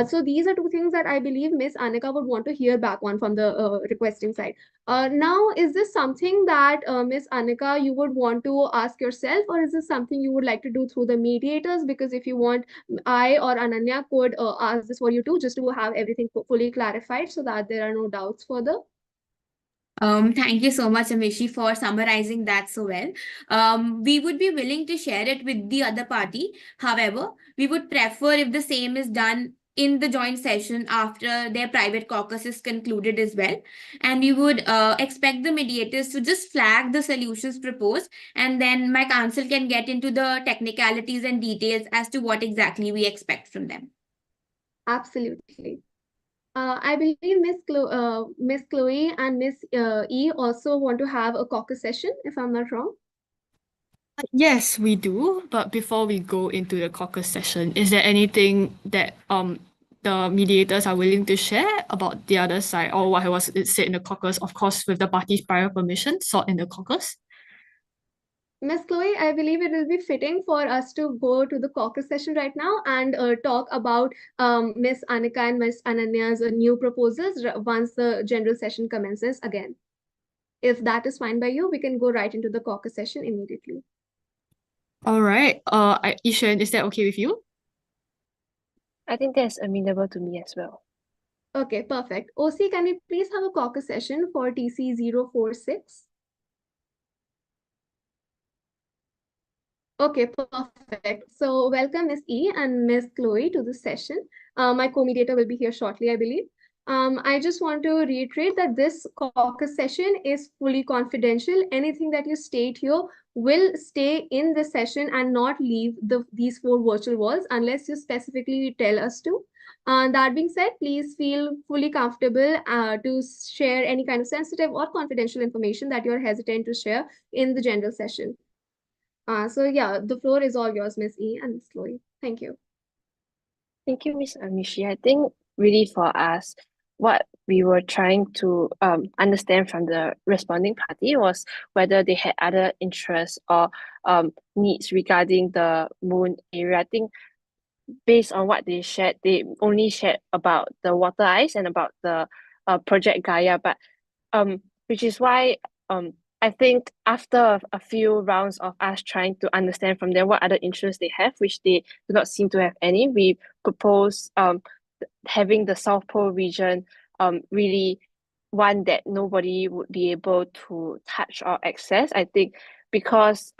So these are two things that I believe Miss Anika would want to hear back on from the requesting side. Now, is this something that Miss Anika you would want to ask yourself, or is this something you would like to do through the mediators? Because if you want, I or Ananya could ask this for you too, just to have everything fully clarified so that there are no doubts further. Thank you so much, Amishi, for summarizing that so well. We would be willing to share it with the other party. However, we would prefer if the same is done in the joint session after their private caucus is concluded as well. And we would expect the mediators to just flag the solutions proposed, and then my counsel can get into the technicalities and details as to what exactly we expect from them. Absolutely. I believe Miss Chloe and Miss E also want to have a caucus session, if I'm not wrong. Yes, we do. But before we go into the caucus session, is there anything that the mediators are willing to share about the other side or what was said in the caucus, of course, with the party's prior permission sought in the caucus? Miss Chloe, I believe it will be fitting for us to go to the caucus session right now and talk about Miss Anika and Miss Ananya's new proposals once the general session commences again. If that is fine by you, we can go right into the caucus session immediately. All right. 𝐒𝐿, is that okay with you? I think that's amenable to me as well. Okay, perfect. OC, can we please have a caucus session for TC 046? Okay, perfect. So welcome Miss E and Miss Chloe to the session. My co-mediator will be here shortly, I believe. I just want to reiterate that this caucus session is fully confidential. Anything that you state here will stay in the session and not leave these four virtual walls unless you specifically tell us to. That being said, please feel fully comfortable to share any kind of sensitive or confidential information that you're hesitant to share in the general session. So yeah, the floor is all yours, Miss E and Miss Chloe. Thank you. Thank you, Ms. Amishi. I think really for us, what we were trying to understand from the responding party was whether they had other interests or needs regarding the moon area. I think based on what they shared, they only shared about the water ice and about the Project Gaia, but which is why I think after a few rounds of us trying to understand from them what other interests they have, which they do not seem to have any, we propose having the South Pole region really one that nobody would be able to touch or access. I think because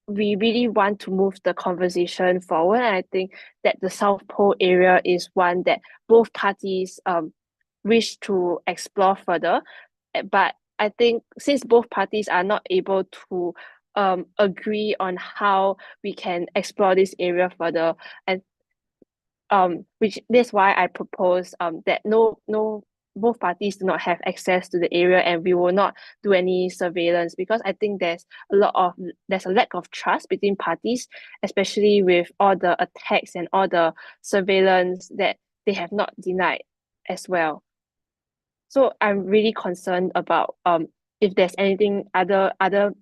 we really want to move the conversation forward. And I think that the South Pole area is one that both parties wish to explore further. But I think since both parties are not able to agree on how we can explore this area further, and which that's why I propose that both parties do not have access to the area and we will not do any surveillance, because I think there's a lack of trust between parties, especially with all the attacks and all the surveillance that they have not denied as well. So I'm really concerned about if there's anything other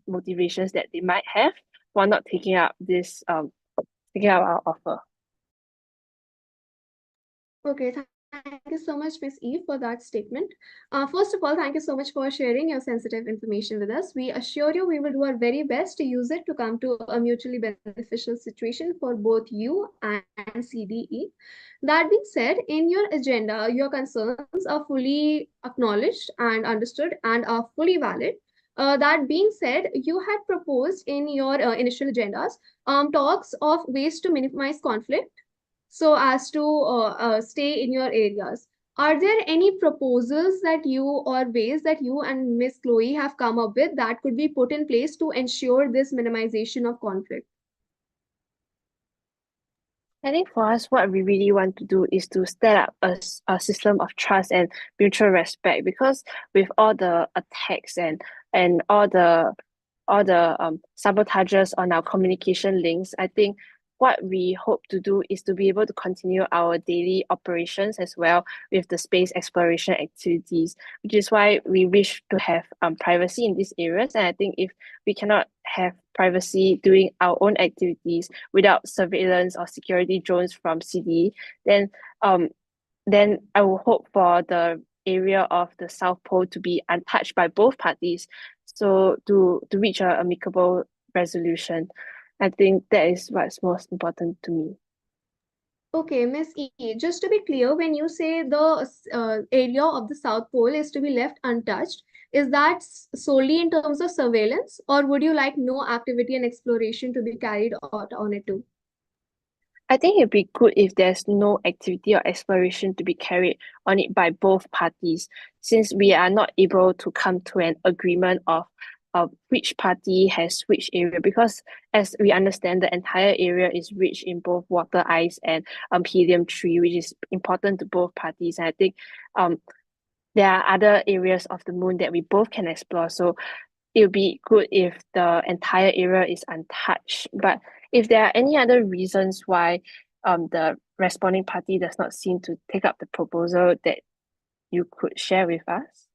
motivations that they might have for not taking up our offer. Okay, thank you so much, Miss E, for that statement. First of all, thank you so much for sharing your sensitive information with us. We assure you we will do our very best to use it to come to a mutually beneficial situation for both you and CDE. That being said, in your agenda, your concerns are fully acknowledged and understood and are fully valid. That being said, you had proposed in your initial agendas talks of ways to minimize conflict so as to stay in your areas. Are there any proposals that you or ways that you and Miss Chloe have come up with that could be put in place to ensure this minimization of conflict? I think for us, what we really want to do is to set up a system of trust and mutual respect, because with all the attacks and all the sabotages on our communication links, I think what we hope to do is to be able to continue our daily operations as well with the space exploration activities, which is why we wish to have privacy in these areas. And I think if we cannot have privacy doing our own activities without surveillance or security drones from CDE, then I will hope for the area of the South Pole to be untouched by both parties, so to reach an amicable resolution. I think that is what's most important to me. Okay, Miss E, just to be clear, when you say the area of the South Pole is to be left untouched, is that solely in terms of surveillance, or would you like no activity and exploration to be carried out on it too? I think it'd be good if there's no activity or exploration to be carried on it by both parties, since we are not able to come to an agreement of which party has which area, because as we understand, the entire area is rich in both water, ice, and helium-3, which is important to both parties. And I think there are other areas of the moon that we both can explore. So it would be good if the entire area is untouched. But if there are any other reasons why the responding party does not seem to take up the proposal, that you could share with us?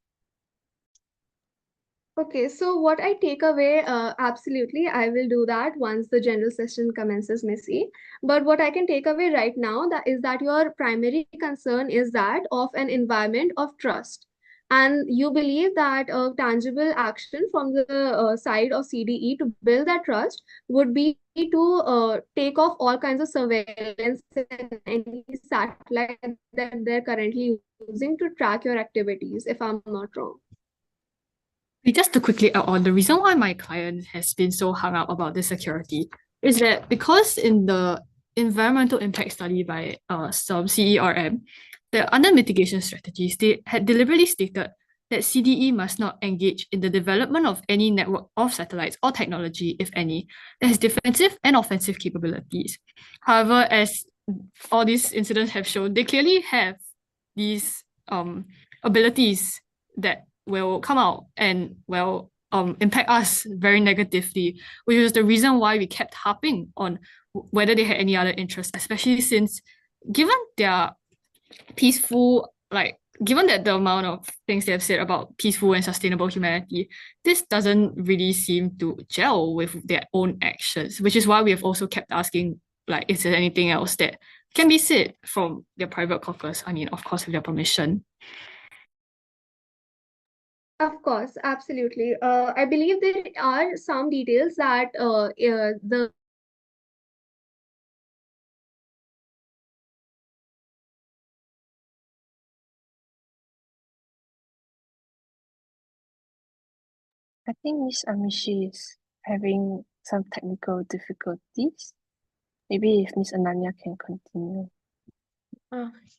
Okay, so what I take away, absolutely, I will do that once the general session commences, Miss E. But what I can take away right now is that your primary concern is that of an environment of trust. And you believe that a tangible action from the side of CDE to build that trust would be to take off all kinds of surveillance and any satellite that they're currently using to track your activities, if I'm not wrong. Just to quickly add on, the reason why my client has been so hung up about the security is that because in the environmental impact study by some CERM, the under mitigation strategies, they had deliberately stated that CDE must not engage in the development of any network of satellites or technology, if any, that has defensive and offensive capabilities. However, as all these incidents have shown, they clearly have these abilities that will come out and will impact us very negatively, which is the reason why we kept harping on whether they had any other interest, especially since given their peaceful, given that the amount of things they have said about peaceful and sustainable humanity, this doesn't really seem to gel with their own actions, which is why we have also kept asking, is there anything else that can be said from their private caucus? I mean, of course, with their permission. Of course, absolutely. I believe there are some details that the I think Miss Amishi is having some technical difficulties. Maybe if Miss Ananya can continue.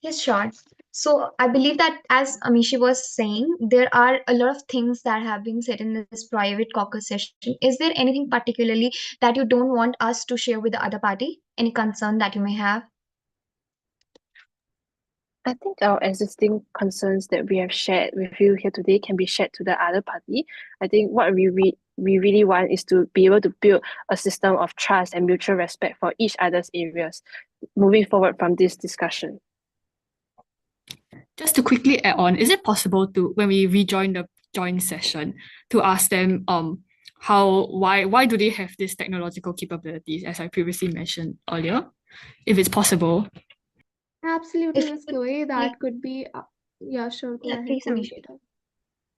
Yes, sure. So I believe that, as Amishi was saying, there are a lot of things that have been said in this private caucus session. Is there anything particularly that you don't want us to share with the other party? Any concern that you may have? I think our existing concerns that we have shared with you here today can be shared to the other party. I think what we really want is to be able to build a system of trust and mutual respect for each other's areas moving forward from this discussion. Just to quickly add on, is it possible to, when we rejoin the joint session, to ask them why do they have these technological capabilities, as I previously mentioned earlier, if it's possible? absolutely, If Ms. Chloe, that could be yeah, sure, go Yeah, ahead, please, Amishi. communicate.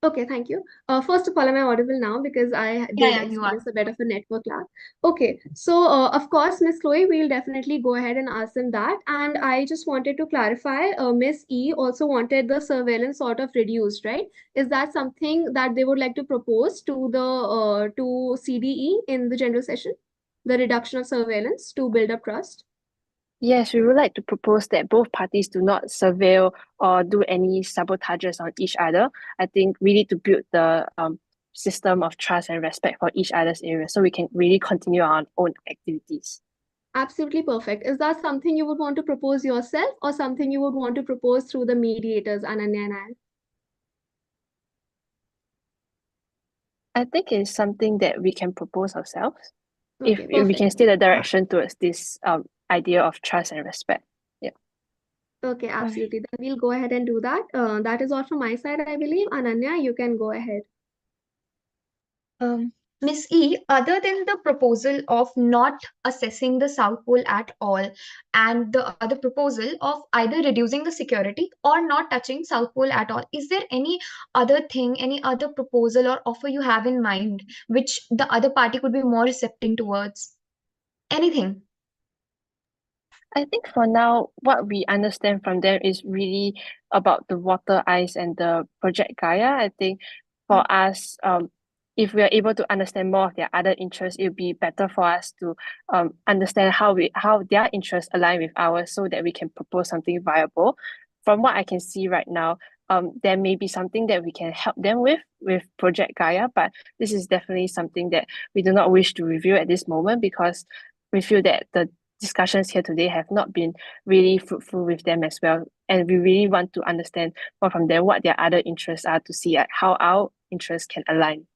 Okay, thank you. First of all, am I audible now? Because I did Yeah, you are. experience a bit of a network lag. Okay, so of course, Miss Chloe, we'll definitely go ahead and ask them that. And I just wanted to clarify, Miss E also wanted the surveillance sort of reduced, right? Is that something that they would like to propose to the to CDE in the general session? The reduction of surveillance to build up trust? Yes, we would like to propose that both parties do not surveil or do any sabotages on each other. I think we need to build the system of trust and respect for each other's area so we can really continue our own activities. Absolutely perfect. Is that something you would want to propose yourself or something you would want to propose through the mediators, Ananya and I? I think it's something that we can propose ourselves. if Okay, we perfect. can steer the direction towards this idea of trust and respect. Yeah. Okay, absolutely. Then we'll go ahead and do that. That is all from my side, I believe. Ananya, you can go ahead. Miss E, other than the proposal of not assessing the South Pole at all, and the other proposal of either reducing the security or not touching South Pole at all, is there any other thing, any other proposal or offer you have in mind which the other party could be more receptive towards? Anything? I think for now, what we understand from them is really about the water, ice, and the Project Gaia. I think for us, if we are able to understand more of their other interests, it would be better for us to understand how their interests align with ours, so that we can propose something viable. From what I can see right now, there may be something that we can help them with Project Gaia, but this is definitely something that we do not wish to review at this moment, because we feel that the discussions here today have not been really fruitful with them as well. And we really want to understand more from them what their other interests are, to see how our interests can align.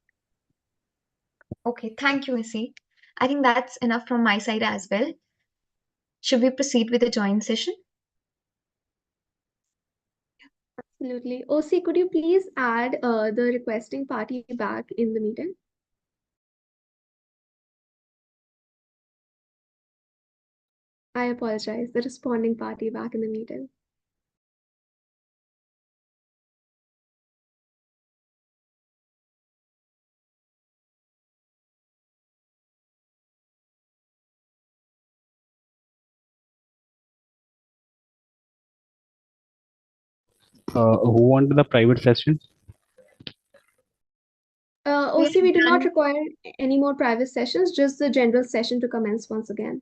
Okay, thank you, Miss E. I think that's enough from my side as well. Should we proceed with the joint session? Absolutely. OC, could you please add the requesting party back in the meeting? I apologize, the responding party back in the meeting. Who wanted the private session? OC, we do not require any more private sessions, just the general session to commence once again.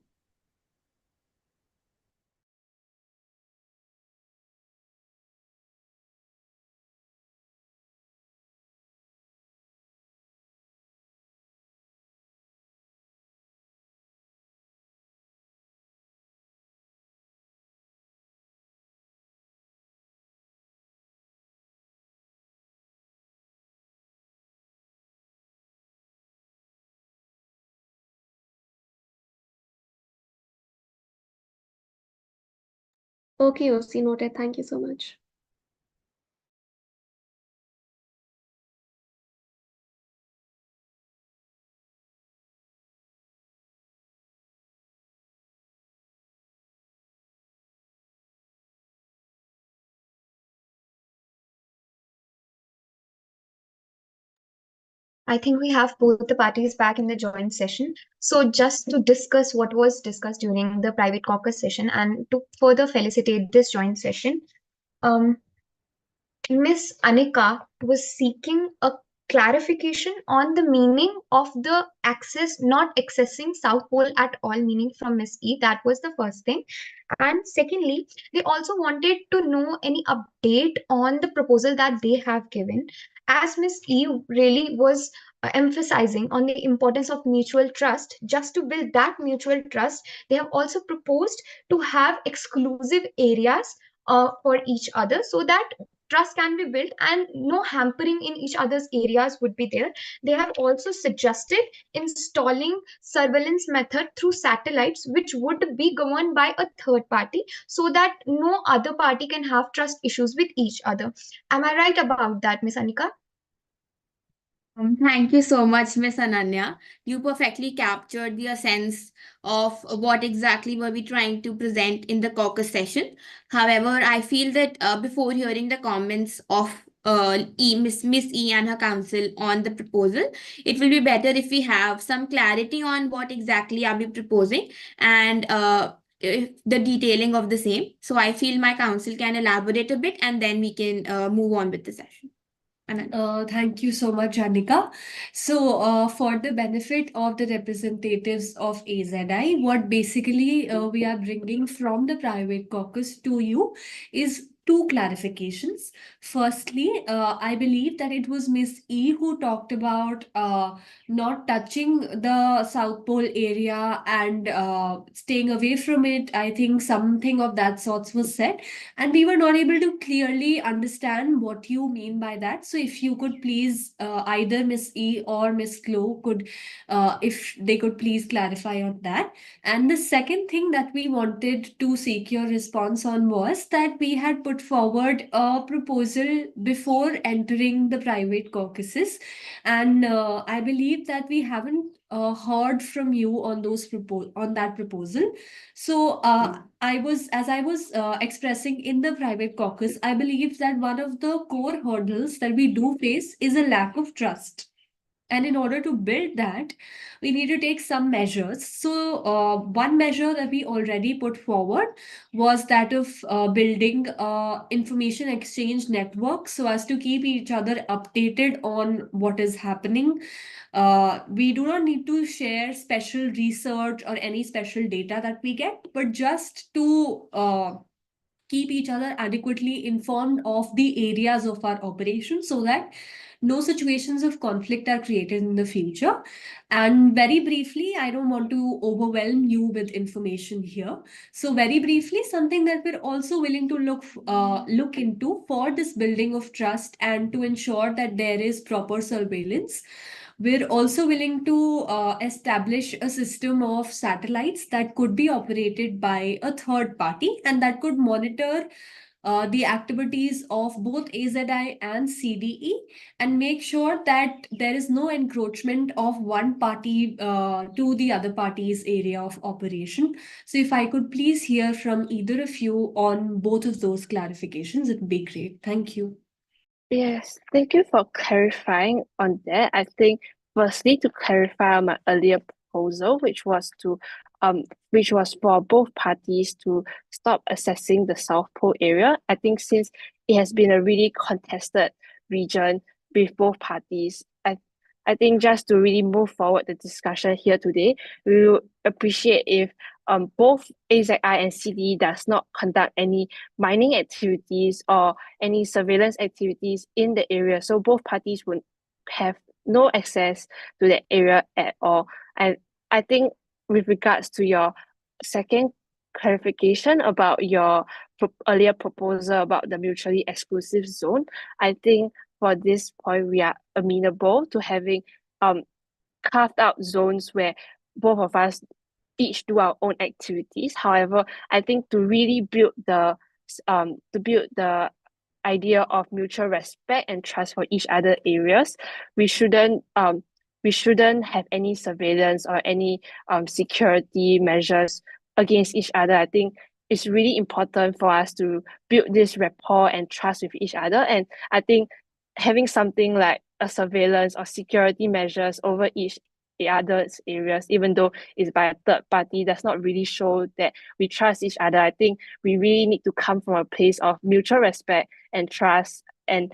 Okay, OC, noted. Thank you so much. I think we have both the parties back in the joint session. So just to discuss what was discussed during the private caucus session and to further felicitate this joint session, Miss Anika was seeking a clarification on the meaning of the access, not accessing South Pole at all, meaning from Miss E. That was the first thing. And secondly, they also wanted to know any update on the proposal that they have given. As Miss E really was emphasizing on the importance of mutual trust, just to build that mutual trust, they have also proposed to have exclusive areas for each other, so that trust can be built and no hampering in each other's areas would be there. They have also suggested installing surveillance method through satellites, which would be governed by a third party, so that no other party can have trust issues with each other. Am I right about that, Miss Anika? Thank you so much, Miss Ananya. You perfectly captured the essence of what exactly were we trying to present in the caucus session. However, I feel that before hearing the comments of Miss E and her council on the proposal, it will be better if we have some clarity on what exactly are we proposing and the detailing of the same. So I feel my council can elaborate a bit and then we can move on with the session. Thank you so much, Anika. So, for the benefit of the representatives of 𝐒𝐥𝐿𝐰, what basically we are bringing from the private caucus to you is two clarifications. Firstly, I believe that it was Miss E who talked about not touching the South Pole area and staying away from it. I think something of that sort was said, and we were not able to clearly understand what you mean by that. So if you could please, either Miss E or Miss 𝐒𝐿 could, if they could please clarify on that. And the second thing that we wanted to seek your response on was that we had put forward a proposal before entering the private caucuses, and I believe that we haven't heard from you on that proposal. So as I was expressing in the private caucus, I believe that one of the core hurdles that we do face is a lack of trust. And in order to build that, we need to take some measures. So one measure that we already put forward was that of building information exchange network so as to keep each other updated on what is happening. We do not need to share special research or any special data that we get, but just to keep each other adequately informed of the areas of our operation so that no situations of conflict are created in the future. And very briefly, I don't want to overwhelm you with information here. So very briefly, something that we're also willing to look into for this building of trust and to ensure that there is proper surveillance. We're also willing to establish a system of satellites that could be operated by a third party and that could monitor the activities of both 𝐒𝐵𝐼 and CDE and make sure that there is no encroachment of one party to the other party's area of operation. So if I could please hear from either of you on both of those clarifications, it would be great. Thank you. Yes, thank you for clarifying on that. I think firstly to clarify my earlier proposal, which was for both parties to stop assessing the South Pole area. I think since it has been a really contested region with both parties, I think just to really move forward the discussion here today, we would appreciate if both 𝐒𝐵𝐼 and CDE does not conduct any mining activities or any surveillance activities in the area. So both parties would have no access to the area at all. And I think with regards to your second clarification about your earlier proposal about the mutually exclusive zone, I think for this point, we are amenable to having carved out zones where both of us each do our own activities. However, I think to really build the idea of mutual respect and trust for each other areas, we shouldn't have any surveillance or any security measures against each other. I think it's really important for us to build this rapport and trust with each other. And I think having something like a surveillance or security measures over each other's areas, even though it's by a third party, does not really show that we trust each other. I think we really need to come from a place of mutual respect and trust. And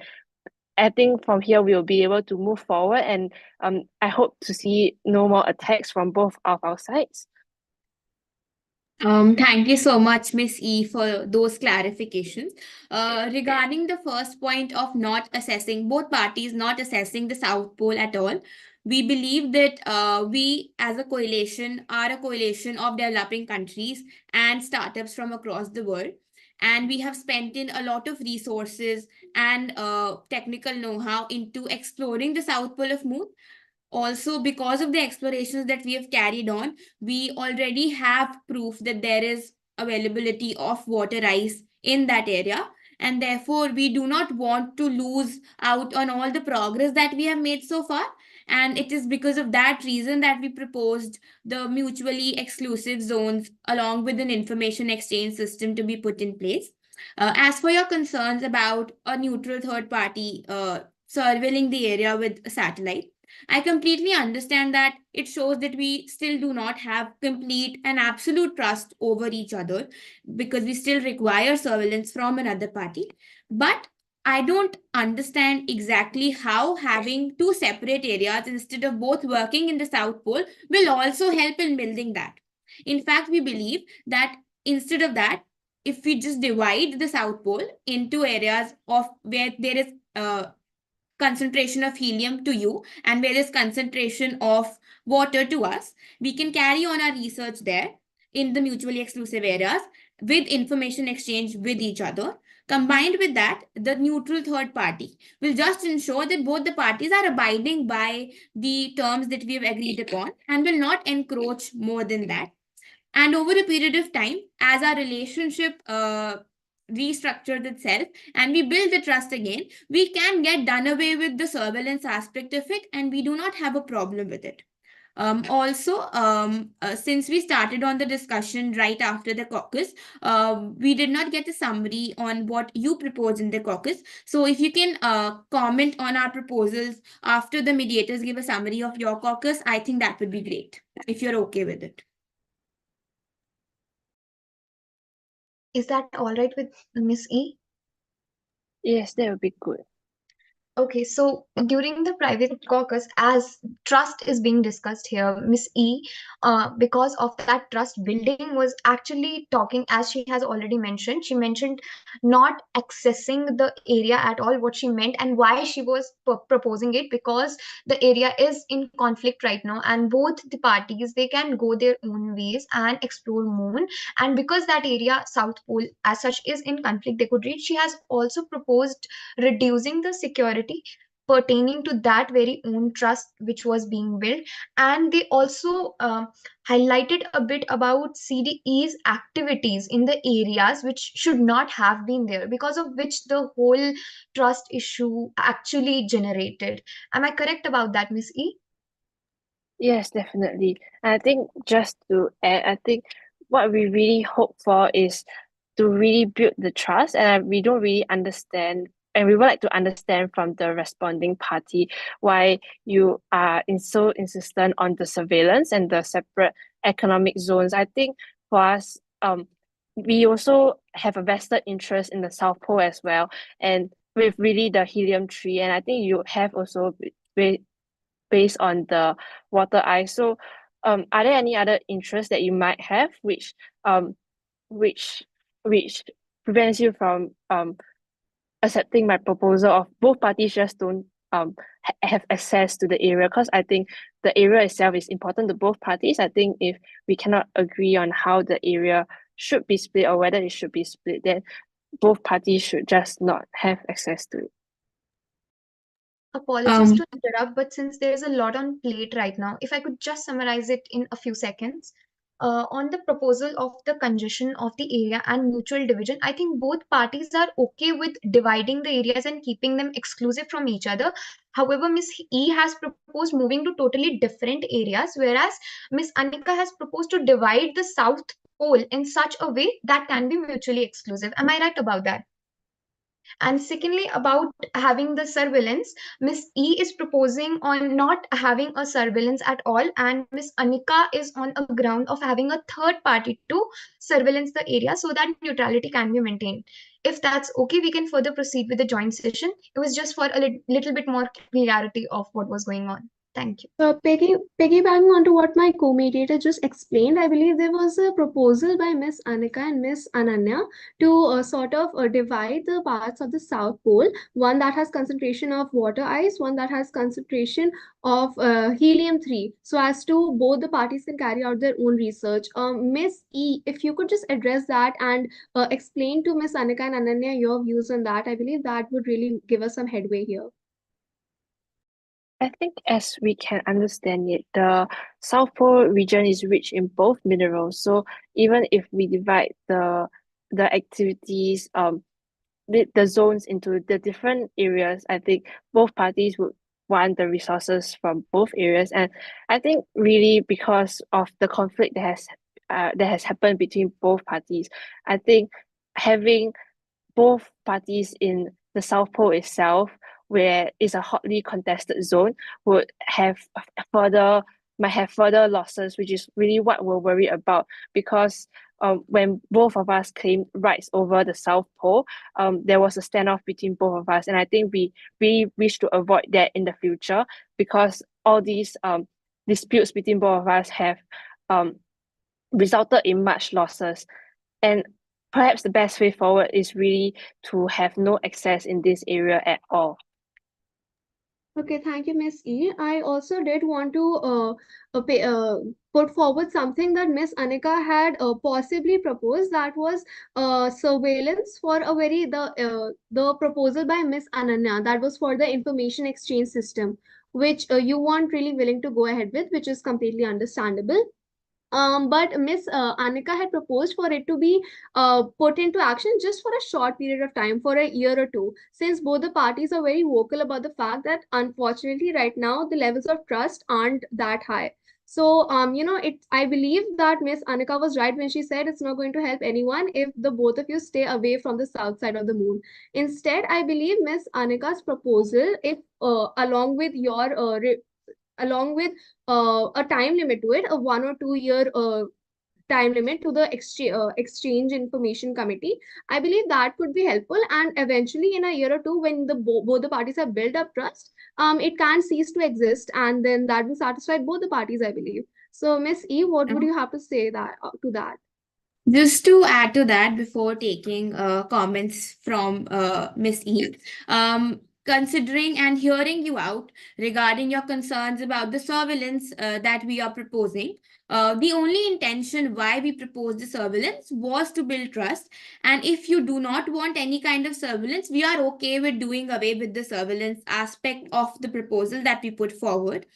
I think from here we will be able to move forward, and I hope to see no more attacks from both of our sides. Thank you so much, Miss E, for those clarifications. Regarding the first point of both parties not assessing the South Pole at all, we believe that we as a coalition are a coalition of developing countries and startups from across the world. And we have spent in a lot of resources and technical know-how into exploring the South Pole of Moon. Also, because of the explorations that we have carried on, we already have proof that there is availability of water ice in that area. And therefore, we do not want to lose out on all the progress that we have made so far. And it is because of that reason that we proposed the mutually exclusive zones along with an information exchange system to be put in place. As for your concerns about a neutral third party surveilling the area with a satellite, I completely understand that it shows that we still do not have complete and absolute trust over each other because we still require surveillance from another party. But I don't understand exactly how having two separate areas instead of both working in the South Pole will also help in building that. In fact, we believe that instead of that, if we just divide the South Pole into areas of where there is concentration of helium to you and where there's concentration of water to us, we can carry on our research there in the mutually exclusive areas with information exchange with each other. Combined with that, the neutral third party will just ensure that both the parties are abiding by the terms that we have agreed upon and will not encroach more than that. And over a period of time, as our relationship restructures itself and we build the trust again, we can get done away with the surveillance aspect of it, and we do not have a problem with it. Since we started on the discussion right after the caucus, we did not get a summary on what you propose in the caucus. So if you can comment on our proposals after the mediators give a summary of your caucus, I think that would be great, if you're okay with it. Is that all right with Miss E? Yes, that would be good. Okay, so during the private caucus, as trust is being discussed here, Miss E, because of that trust building, was actually talking, as she has already mentioned. She mentioned not accessing the area at all, what she meant, and why she was proposing it, because the area is in conflict right now, and both the parties, they can go their own ways and explore more. And because that area, South Pole, as such, is in conflict, they could reach. She has also proposed reducing the security pertaining to that very own trust which was being built. And they also highlighted a bit about CDE's activities in the areas which should not have been there, because of which the whole trust issue actually generated. Am I correct about that, Miss E? Yes, definitely. And I think just to add, I think what we really hope for is to really build the trust, and we don't really understand, and we would like to understand from the responding party why you are so insistent on the surveillance and the separate economic zones. I think for us, we also have a vested interest in the South Pole as well, and with really the helium-3, and I think you have also based on the water ice. So are there any other interests that you might have which which prevents you from accepting my proposal of both parties just don't have access to the area? Because I think the area itself is important to both parties. I think if we cannot agree on how the area should be split or whether it should be split, then both parties should just not have access to it. Apologies to interrupt, but since there's a lot on plate right now, if I could just summarize it in a few seconds. On the proposal of the congestion of the area and mutual division, I think both parties are okay with dividing the areas and keeping them exclusive from each other. However, Miss E has proposed moving to totally different areas, whereas Miss Anika has proposed to divide the South Pole in such a way that can be mutually exclusive. Am I right about that? And secondly, about having the surveillance, Miss E is proposing on not having a surveillance at all, and Miss Anika is on a ground of having a third party to surveillance the area so that neutrality can be maintained. If that's okay, we can further proceed with the joint session. It was just for a little bit more clarity of what was going on. Thank you. Piggybacking onto what my co-mediator just explained, I believe there was a proposal by Miss Anika and Miss Ananya to sort of divide the parts of the South Pole, one that has concentration of water ice, one that has concentration of helium-3, so as to both the parties can carry out their own research. Miss E, if you could just address that and explain to Miss Anika and Ananya your views on that, I believe that would really give us some headway here. I think as we can understand it, the South Pole region is rich in both minerals. So even if we divide the activities, the zones into the different areas, I think both parties would want the resources from both areas. And I think really because of the conflict that has happened between both parties, I think having both parties in the South Pole itself, where it's a hotly contested zone, might have further losses, which is really what we're worried about. Because when both of us claimed rights over the South Pole, there was a standoff between both of us, and I think we wish to avoid that in the future, because all these disputes between both of us have resulted in much losses. And perhaps the best way forward is really to have no access in this area at all. Okay, thank you, Miss E. I also did want to put forward something that Miss Anika had possibly proposed, that was surveillance for a very the proposal by Miss Ananya, that was for the information exchange system, which you weren't really willing to go ahead with, which is completely understandable. But Miss Anika had proposed for it to be put into action just for a short period of time, for a year or two, since both the parties are very vocal about the fact that unfortunately right now the levels of trust aren't that high. So, I believe that Miss Anika was right when she said it's not going to help anyone if the both of you stay away from the south side of the moon. Instead, I believe Miss Anika's proposal, if along with your along with a time limit to it, a 1 or 2 year time limit to the exchange information committee, I believe that could be helpful. And eventually, in a year or two, when both the parties have built up trust, it can cease to exist, and then that will satisfy both the parties, I believe. So, Miss E, what would you have to say that to that? Just to add to that, before taking comments from Miss E, considering and hearing you out regarding your concerns about the surveillance that we are proposing, the only intention why we proposed the surveillance was to build trust. And if you do not want any kind of surveillance, we are okay with doing away with the surveillance aspect of the proposal that we put forward.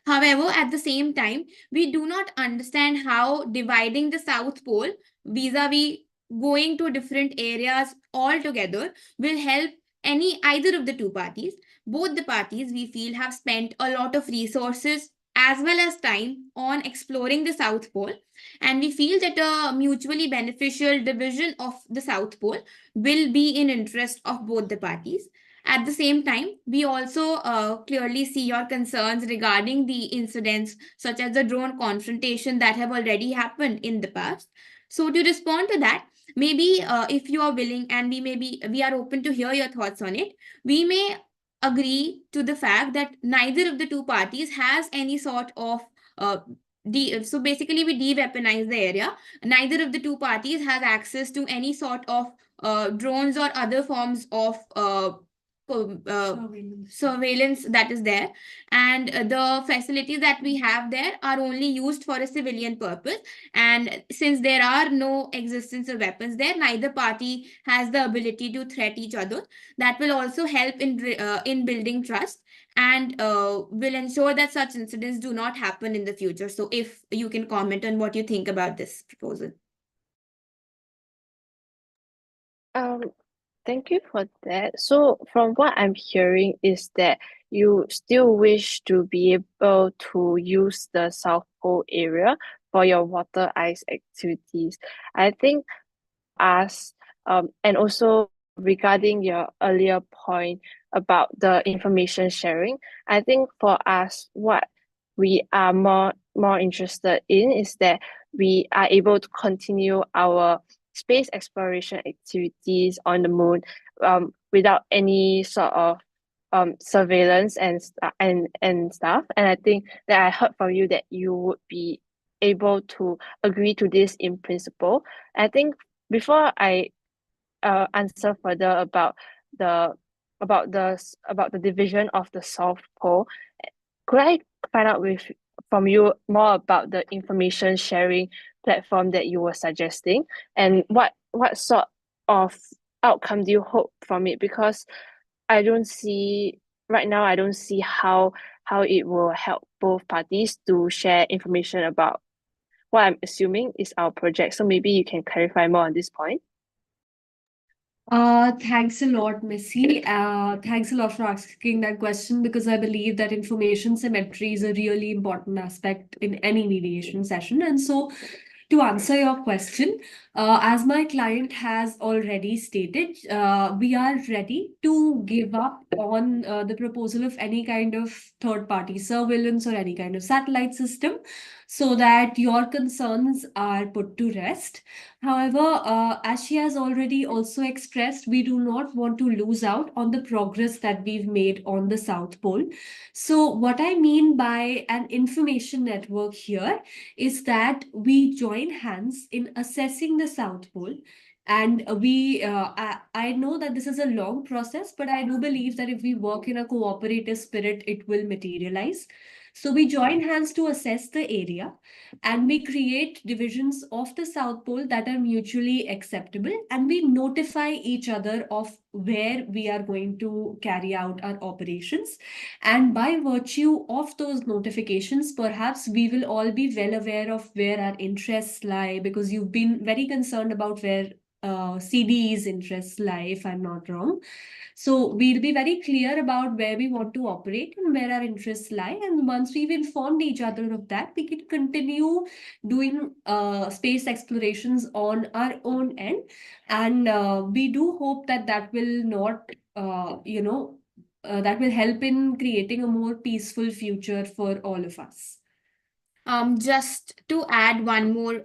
However, at the same time, we do not understand how dividing the South Pole vis-a-vis going to different areas altogether will help either of the two parties. Both the parties, we feel, have spent a lot of resources as well as time on exploring the South Pole, and we feel that a mutually beneficial division of the South Pole will be in interest of both the parties. At the same time, we also clearly see your concerns regarding the incidents such as the drone confrontation that have already happened in the past. So to respond to that, maybe if you are willing, and we are open to hear your thoughts on it, we may agree to the fact that neither of the two parties has any sort of so basically we de-weaponize the area. Neither of the two parties has access to any sort of drones or other forms of surveillance that is there, and the facilities that we have there are only used for a civilian purpose. And since there are no existence of weapons there, neither party has the ability to threat each other. That will also help in building trust, and will ensure that such incidents do not happen in the future. So if you can comment on what you think about this proposal. Thank you for that. So from what I'm hearing is that you still wish to be able to use the South Pole area for your water ice activities. I think and also regarding your earlier point about the information sharing, I think for us, what we are more interested in is that we are able to continue our space exploration activities on the moon without any sort of surveillance and stuff. And I think that I heard from you that you would be able to agree to this in principle. I think before I answer further about the division of the South Pole, could I find out from you more about the information sharing platform that you were suggesting, and what sort of outcome do you hope from it? Because I don't see how it will help both parties to share information about what I'm assuming is our project. So maybe you can clarify more on this point. Thanks a lot, Missy. Thanks a lot for asking that question, because I believe that information symmetry is a really important aspect in any mediation session. And so to answer your question, as my client has already stated, we are ready to give up on the proposal of any kind of third-party surveillance or any kind of satellite system, so that your concerns are put to rest. However, as she has already also expressed, we do not want to lose out on the progress that we've made on the South Pole. So what I mean by an information network here is that we join hands in assessing the South Pole, And I know that this is a long process, but I do believe that if we work in a cooperative spirit, it will materialize. So we join hands to assess the area, and we create divisions of the South Pole that are mutually acceptable, and we notify each other of where we are going to carry out our operations. And by virtue of those notifications, perhaps we will all be well aware of where our interests lie, because you've been very concerned about where CDE's interests lie, if I'm not wrong. So we'll be very clear about where we want to operate and where our interests lie. And once we've informed each other of that, we can continue doing space explorations on our own end. And we do hope that that will not, that will help in creating a more peaceful future for all of us. Just to add one more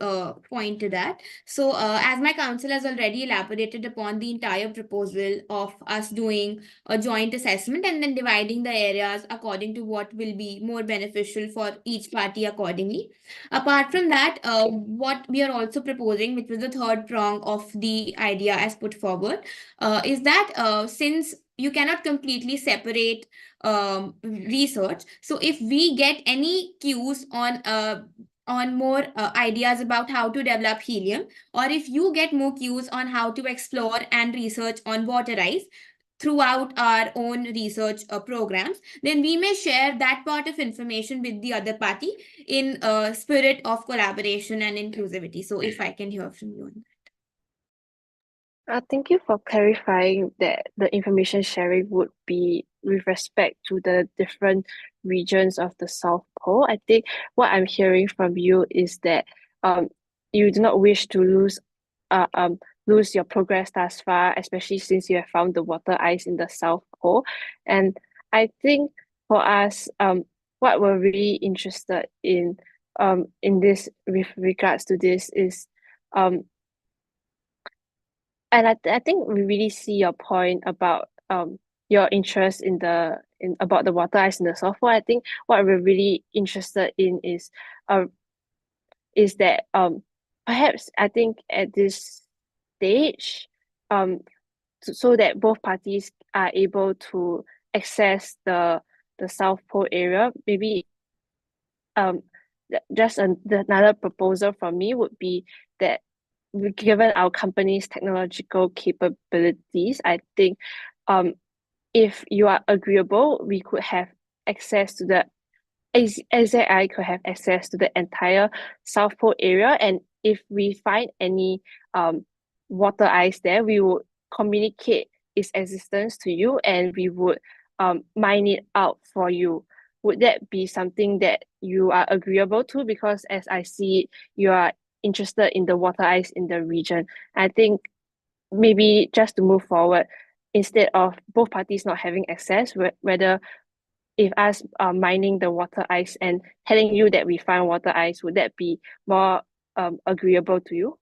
point to that. So, as my counsel has already elaborated upon the entire proposal of us doing a joint assessment and then dividing the areas according to what will be more beneficial for each party accordingly. Apart from that, what we are also proposing, which was the third prong of the idea as put forward, is that since you cannot completely separate research. So if we get any cues on more ideas about how to develop helium, or if you get more cues on how to explore and research on water ice throughout our own research programs, then we may share that part of information with the other party in a spirit of collaboration and inclusivity. So if I can hear from you on that. Thank you for clarifying that the information sharing would be with respect to the different regions of the South Pole. I think what I'm hearing from you is that you do not wish to lose your progress thus far, especially since you have found the water ice in the South Pole. And I think for us, what we're really interested in this with regards to this is and I think we really see your point about your interest in about the water ice in the South Pole. I think what we're really interested in is that perhaps I think at this stage so that both parties are able to access the South Pole area, maybe just another proposal from me would be that given our company's technological capabilities, I think if you are agreeable, we could have access to the 𝐒𝐥𝐵 could have access to the entire South Pole area, and if we find any water ice there, we would communicate its existence to you and we would mine it out for you. Would that be something that you are agreeable to? Because as I see it, you are interested in the water ice in the region. I think maybe just to move forward, instead of both parties not having access, whether if us mining the water ice and telling you that we find water ice, would that be more agreeable to you?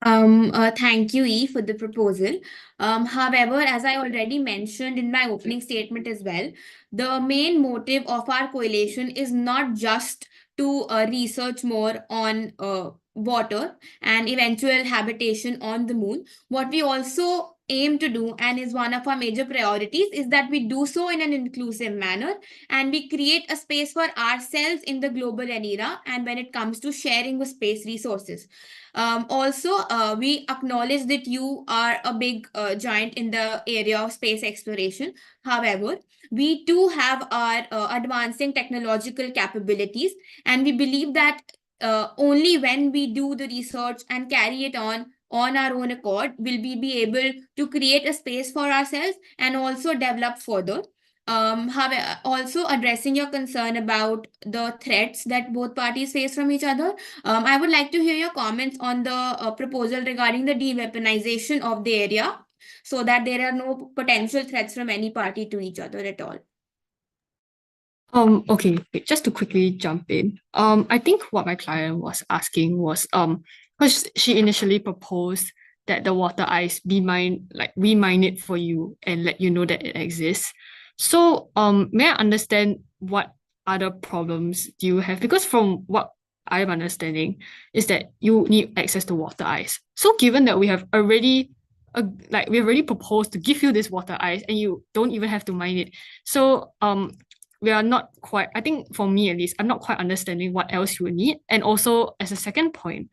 Thank you, E, for the proposal. However, as I already mentioned in my opening statement as well, the main motive of our coalition is not just to research more on water and eventual habitation on the moon. What we also aim to do, and is one of our major priorities, is that we do so in an inclusive manner and we create a space for ourselves in the global era and when it comes to sharing the space resources. Also, we acknowledge that you are a big giant in the area of space exploration. However, we too have our advancing technological capabilities, and we believe that only when we do the research and carry it on our own accord will we be able to create a space for ourselves and also develop further. However, also addressing your concern about the threats that both parties face from each other, I would like to hear your comments on the proposal regarding the de-weaponization of the area so that there are no potential threats from any party to each other at all. Okay, just to quickly jump in. I think what my client was asking was because she initially proposed that the water ice we mine it for you and let you know that it exists. So may I understand what other problems do you have? Because from what I'm understanding is that you need access to water ice. So given that we have already proposed to give you this water ice and you don't even have to mine it. So we are not quite, I think for me at least, I'm not quite understanding what else you would need. And also as a second point,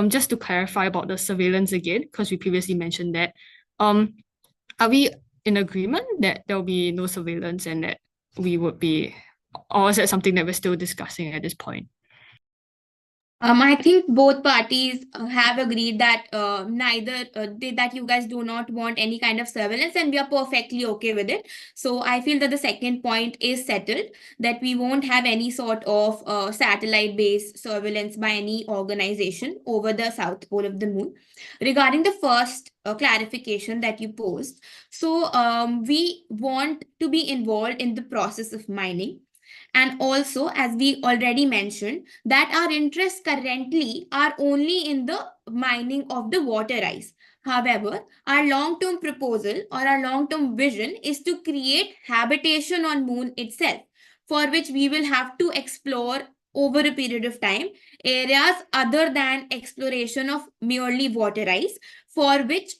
just to clarify about the surveillance again, because we previously mentioned that, are we in agreement that there will be no surveillance and that we would be, or is that something that we're still discussing at this point? I think both parties have agreed that that you guys do not want any kind of surveillance, and we are perfectly okay with it. So I feel that the second point is settled, that we won't have any sort of satellite-based surveillance by any organization over the south pole of the moon. Regarding the first clarification that you posed, so we want to be involved in the process of mining. And also, as we already mentioned, that our interests currently are only in the mining of the water ice. However, our long-term proposal or our long-term vision is to create habitation on moon itself, for which we will have to explore over a period of time areas other than exploration of merely water ice, for which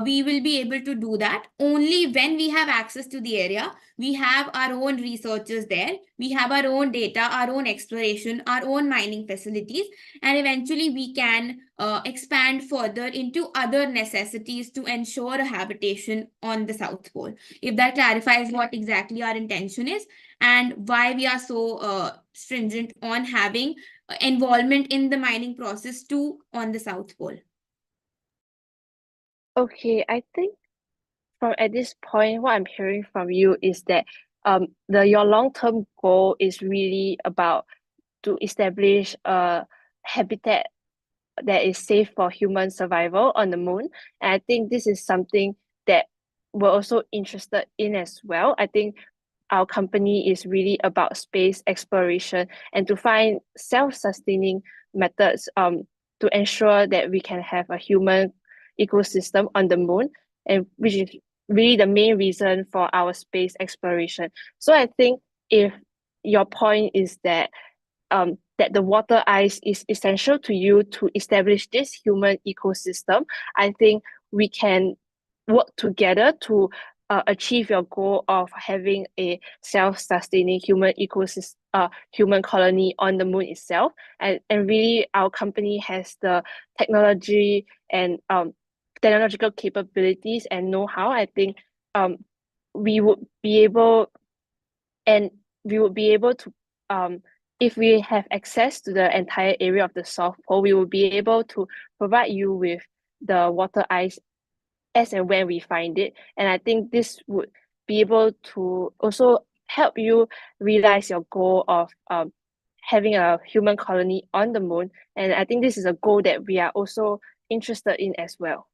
we will be able to do that only when we have access to the area. We have our own researchers there. We have our own data, our own exploration, our own mining facilities, and eventually we can expand further into other necessities to ensure a habitation on the South Pole. If that clarifies what exactly our intention is and why we are so stringent on having involvement in the mining process too on the South Pole. Okay, I think from at this point, what I'm hearing from you is that your long-term goal is really about to establish a habitat that is safe for human survival on the moon. And I think this is something that we're also interested in as well. I think our company is really about space exploration and to find self-sustaining methods to ensure that we can have a human ecosystem on the moon, and which is really the main reason for our space exploration. So I think if your point is that that the water ice is essential to you to establish this human ecosystem, I think we can work together to achieve your goal of having a self-sustaining human ecosystem, human colony on the moon itself. And really, our company has the technology and technological capabilities and know-how. I think we would be able to if we have access to the entire area of the South Pole, we will be able to provide you with the water ice as and when we find it. And I think this would be able to also help you realize your goal of having a human colony on the moon. And I think this is a goal that we are also interested in as well.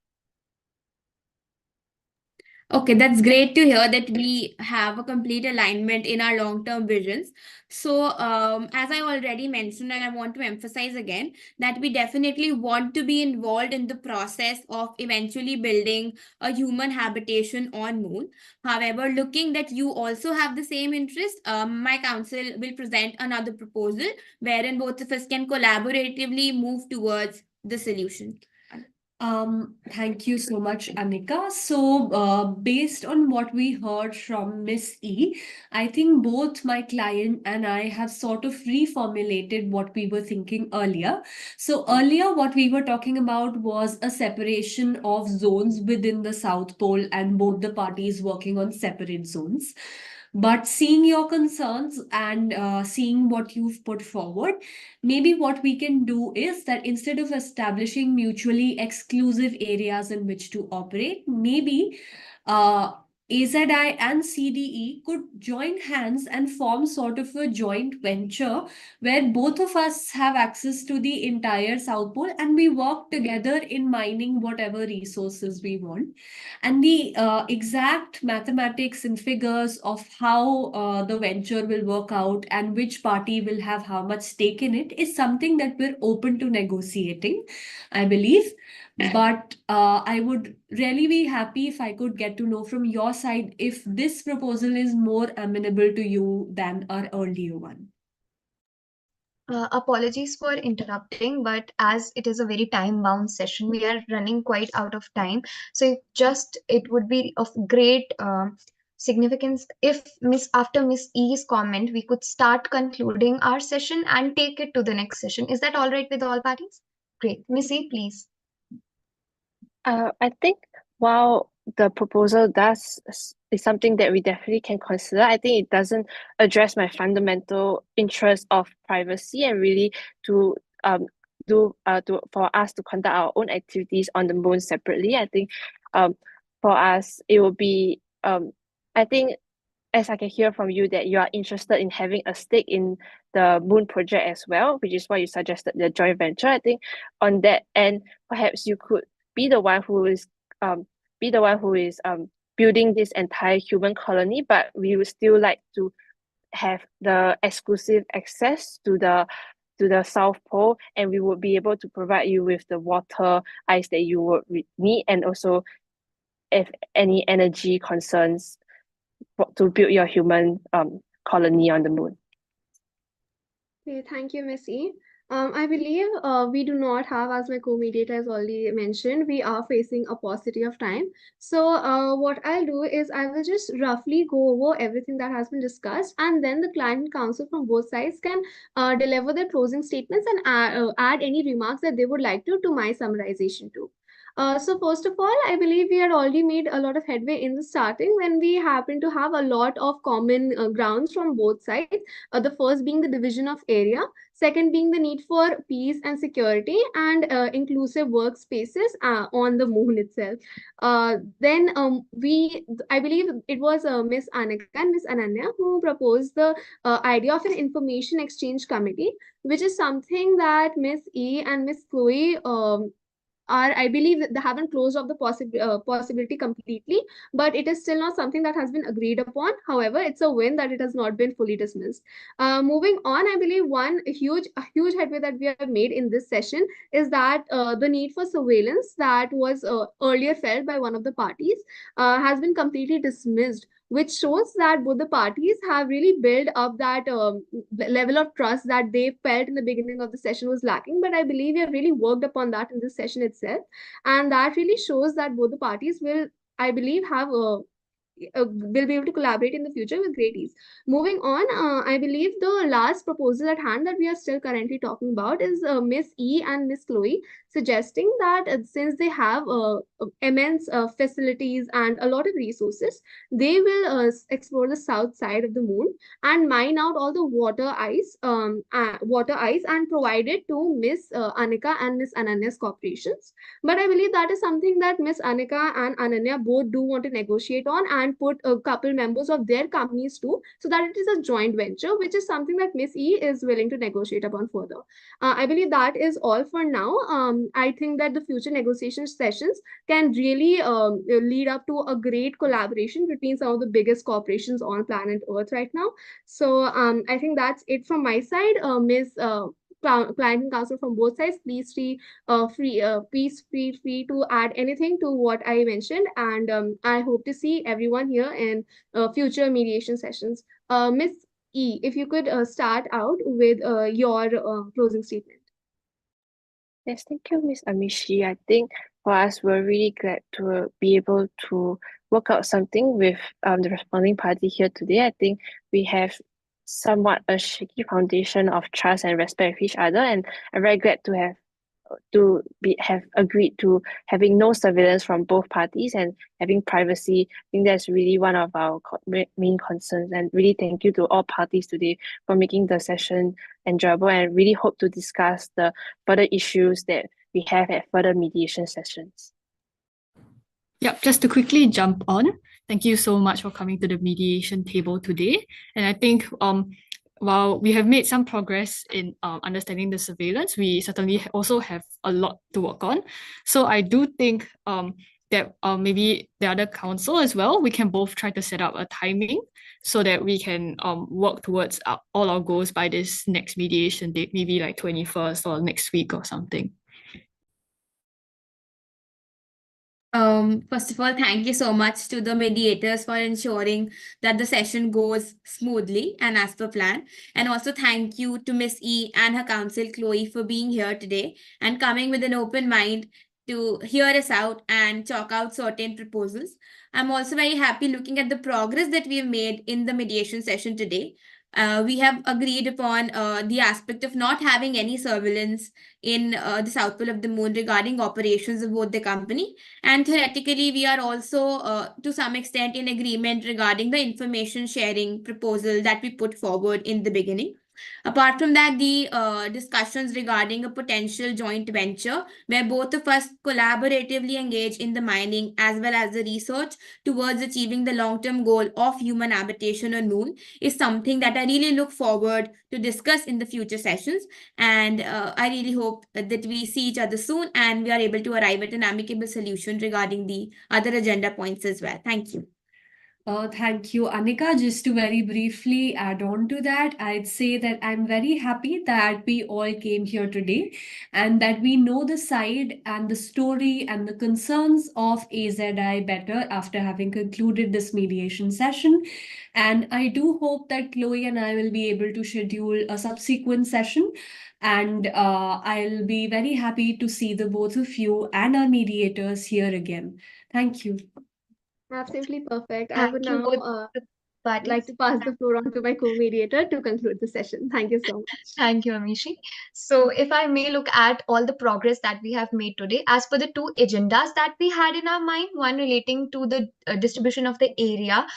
Okay, that's great to hear that we have a complete alignment in our long-term visions. So, as I already mentioned, and I want to emphasize again, that we definitely want to be involved in the process of eventually building a human habitation on Moon. However, looking that you also have the same interest, my council will present another proposal wherein both of us can collaboratively move towards the solution. Thank you so much, Anika. So, based on what we heard from Miss E, I think both my client and I have sort of reformulated what we were thinking earlier. So, earlier, what we were talking about was a separation of zones within the South Pole and both the parties working on separate zones. But seeing your concerns and seeing what you've put forward, maybe what we can do is that instead of establishing mutually exclusive areas in which to operate, maybe AZI and CDE could join hands and form sort of a joint venture where both of us have access to the entire South Pole and we work together in mining whatever resources we want. And the exact mathematics and figures of how the venture will work out and which party will have how much stake in it is something that we're open to negotiating, I believe. But I would really be happy if I could get to know from your side if this proposal is more amenable to you than our earlier one. Apologies for interrupting, but as it is a very time-bound session, we are running quite out of time. So it would be of great significance if after Miss E's comment, we could start concluding our session and take it to the next session. Is that all right with all parties? Great. Miss E, please. I think while the proposal is something that we definitely can consider, I think it doesn't address my fundamental interest of privacy and really to for us to conduct our own activities on the moon separately. I think for us it will be I think, as I can hear from you, that you are interested in having a stake in the moon project as well, which is why you suggested the joint venture. I think on that end, perhaps you could be the one who is building this entire human colony, but we would still like to have the exclusive access to the South Pole, and we would be able to provide you with the water, ice that you would need, and also if any energy concerns to build your human colony on the moon. Okay, thank you, Miss E. I believe we do not have, as my co-mediator has already mentioned, we are facing a paucity of time. So what I'll do is I will just roughly go over everything that has been discussed, and then the client and counsel from both sides can deliver their closing statements and add any remarks that they would like to my summarization too. So first of all, I believe we had already made a lot of headway in the starting when we happen to have a lot of common grounds from both sides. The first being the division of area, second being the need for peace and security and inclusive workspaces on the moon itself. Then I believe it was Miss Anika and Miss Ananya who proposed the idea of an information exchange committee, which is something that Miss E and Miss Chloe I believe that they haven't closed off the possibility completely, but it is still not something that has been agreed upon. However, it's a win that it has not been fully dismissed. Moving on, I believe a huge headway that we have made in this session is that the need for surveillance that was earlier felt by one of the parties has been completely dismissed, which shows that both the parties have really built up that level of trust that they felt in the beginning of the session was lacking. But I believe we have really worked upon that in this session itself. And that really shows that both the parties will, I believe, will be able to collaborate in the future with great ease. Moving on, I believe the last proposal at hand that we are still currently talking about is Miss E and Miss Chloe suggesting that since they have immense facilities and a lot of resources, they will explore the south side of the moon and mine out all the water ice and provide it to Miss Anika and Miss Ananya's corporations. But I believe that is something that Miss Anika and Ananya both do want to negotiate on and put a couple members of their companies too, so that it is a joint venture, which is something that Miss E is willing to negotiate upon further. I believe that is all for now. I think that the future negotiation sessions can really lead up to a great collaboration between some of the biggest corporations on planet Earth right now. So I think that's it from my side. Ms. Client and counsel from both sides, please feel free to add anything to what I mentioned, and I hope to see everyone here in future mediation sessions. Ms. E, if you could start out with your closing statement. Yes, thank you, Ms. Amishi. I think for us, we're really glad to be able to work out something with the responding party here today. I think we have somewhat a shaky foundation of trust and respect for each other, and I'm very glad to have agreed to having no surveillance from both parties and having privacy. I think that's really one of our main concerns, and really thank you to all parties today for making the session enjoyable, and really hope to discuss the further issues that we have at further mediation sessions. Yep, just to quickly jump on, thank you so much for coming to the mediation table today. And I think while we have made some progress in understanding the surveillance, we certainly also have a lot to work on. So I do think that maybe the other council as well, we can both try to set up a timing so that we can work towards all our goals by this next mediation date, maybe like 21st or next week or something. First of all, thank you so much to the mediators for ensuring that the session goes smoothly and as per plan. And also thank you to Miss E and her counsel Chloe for being here today and coming with an open mind to hear us out and chalk out certain proposals. I'm also very happy looking at the progress that we've made in the mediation session today. We have agreed upon the aspect of not having any surveillance in the South Pole of the Moon regarding operations of both the company, and theoretically, we are also, to some extent, in agreement regarding the information sharing proposal that we put forward in the beginning. Apart from that, the discussions regarding a potential joint venture where both of us collaboratively engage in the mining as well as the research towards achieving the long-term goal of human habitation on Moon is something that I really look forward to discuss in the future sessions. And I really hope that we see each other soon and we are able to arrive at an amicable solution regarding the other agenda points as well. Thank you. Thank you, Anika. Just to very briefly add on to that, I'd say that I'm very happy that we all came here today and that we know the side and the story and the concerns of 𝐒𝐷𝐈 better after having concluded this mediation session. And I do hope that Chloe and I will be able to schedule a subsequent session. And I'll be very happy to see the both of you and our mediators here again. Thank you. Absolutely perfect. I Thank would you now both the parties. like to pass the floor on to my co-mediator to conclude the session. Thank you so much. Thank you, Amishi. So, if I may look at all the progress that we have made today, as per the two agendas that we had in our mind, one relating to the distribution of the area,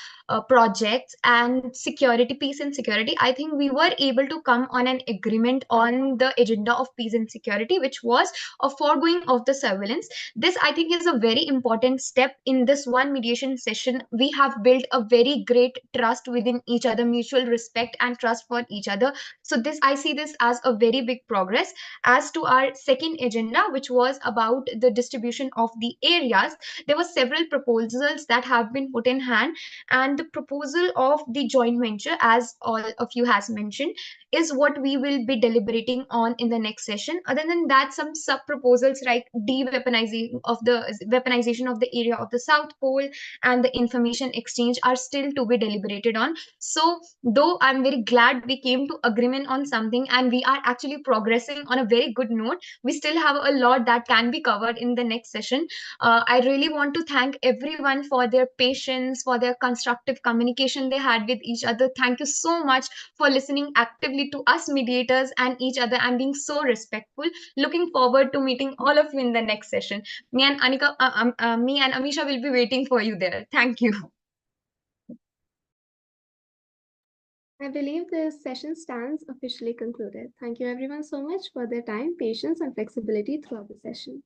projects, and security, peace and security, I think we were able to come on an agreement on the agenda of peace and security, which was a foregoing of the surveillance. This, I think, is a very important step in this one mediation session. We have built a very great trust within each other, mutual respect and trust for each other. So this, I see this as a very big progress. As to our second agenda, which was about the distribution of the areas, there were several proposals that have been put in hand, and the proposal of the joint venture, as all of you has mentioned, is what we will be deliberating on in the next session. Other than that, some sub proposals like weaponization of the area of the South Pole and the information exchange are still to be deliberated on. So though I'm very glad we came to agreement on something and we are actually progressing on a very good note, we still have a lot that can be covered in the next session. I really want to thank everyone for their patience, for their constructive communication they had with each other. Thank you so much for listening actively to us mediators and each other and being so respectful. Looking forward to meeting all of you in the next session. Me and Amisha will be waiting for you there. Thank you. I believe this session stands officially concluded. Thank you everyone so much for their time, patience, and flexibility throughout the session.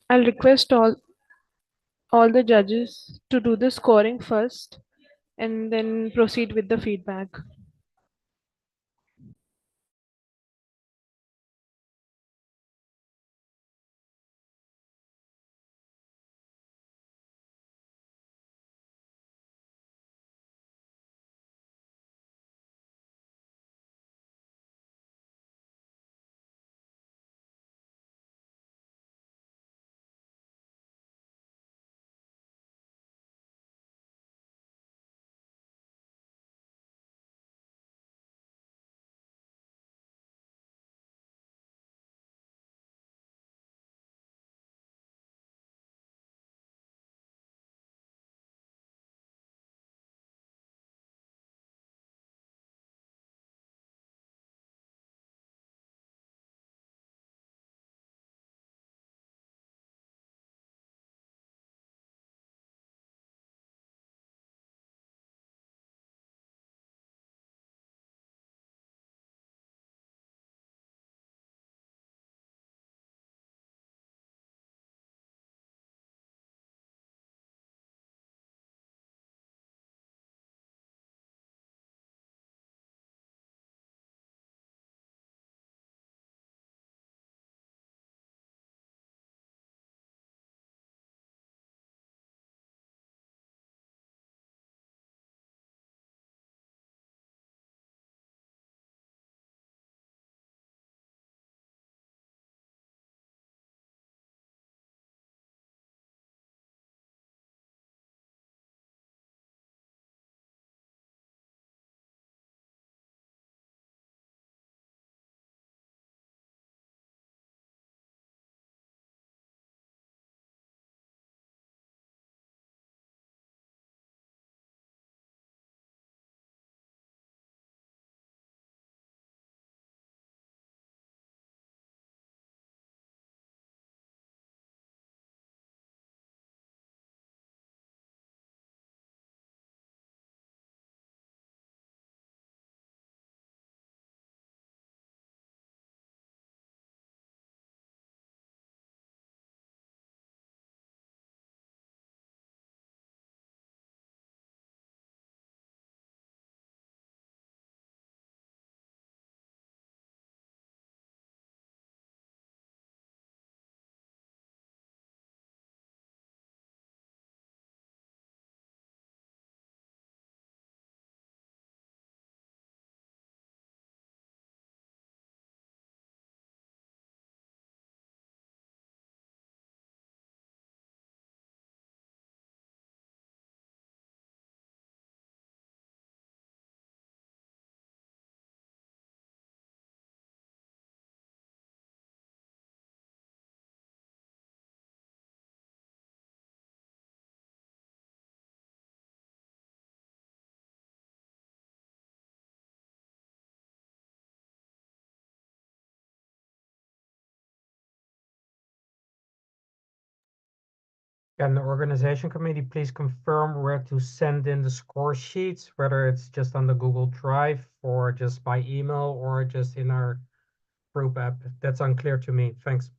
I'll request all the judges to do the scoring first and then proceed with the feedback. Can the organization committee please confirm where to send in the score sheets, whether it's just on the Google Drive or just by email or just in our group app? That's unclear to me. Thanks.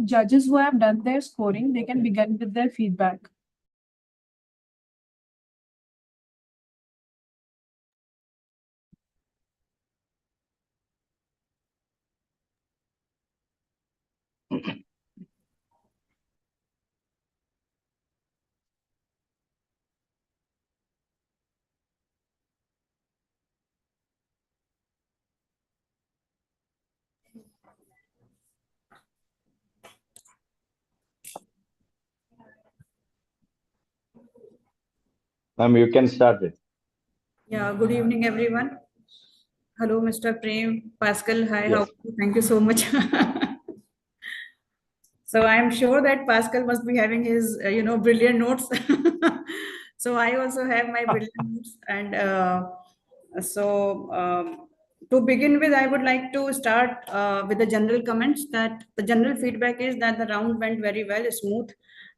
judges who have done their scoring, they can begin with their feedback. You can start it. Yeah, good evening, everyone. Hello, Mr. Prem, Pascal. Hi, Yes. how are you? Thank you so much. So I'm sure that Pascal must be having his, brilliant notes. So I also have my brilliant notes. And to begin with, I would like to start with the general comments that the general feedback is that the round went very well, smooth,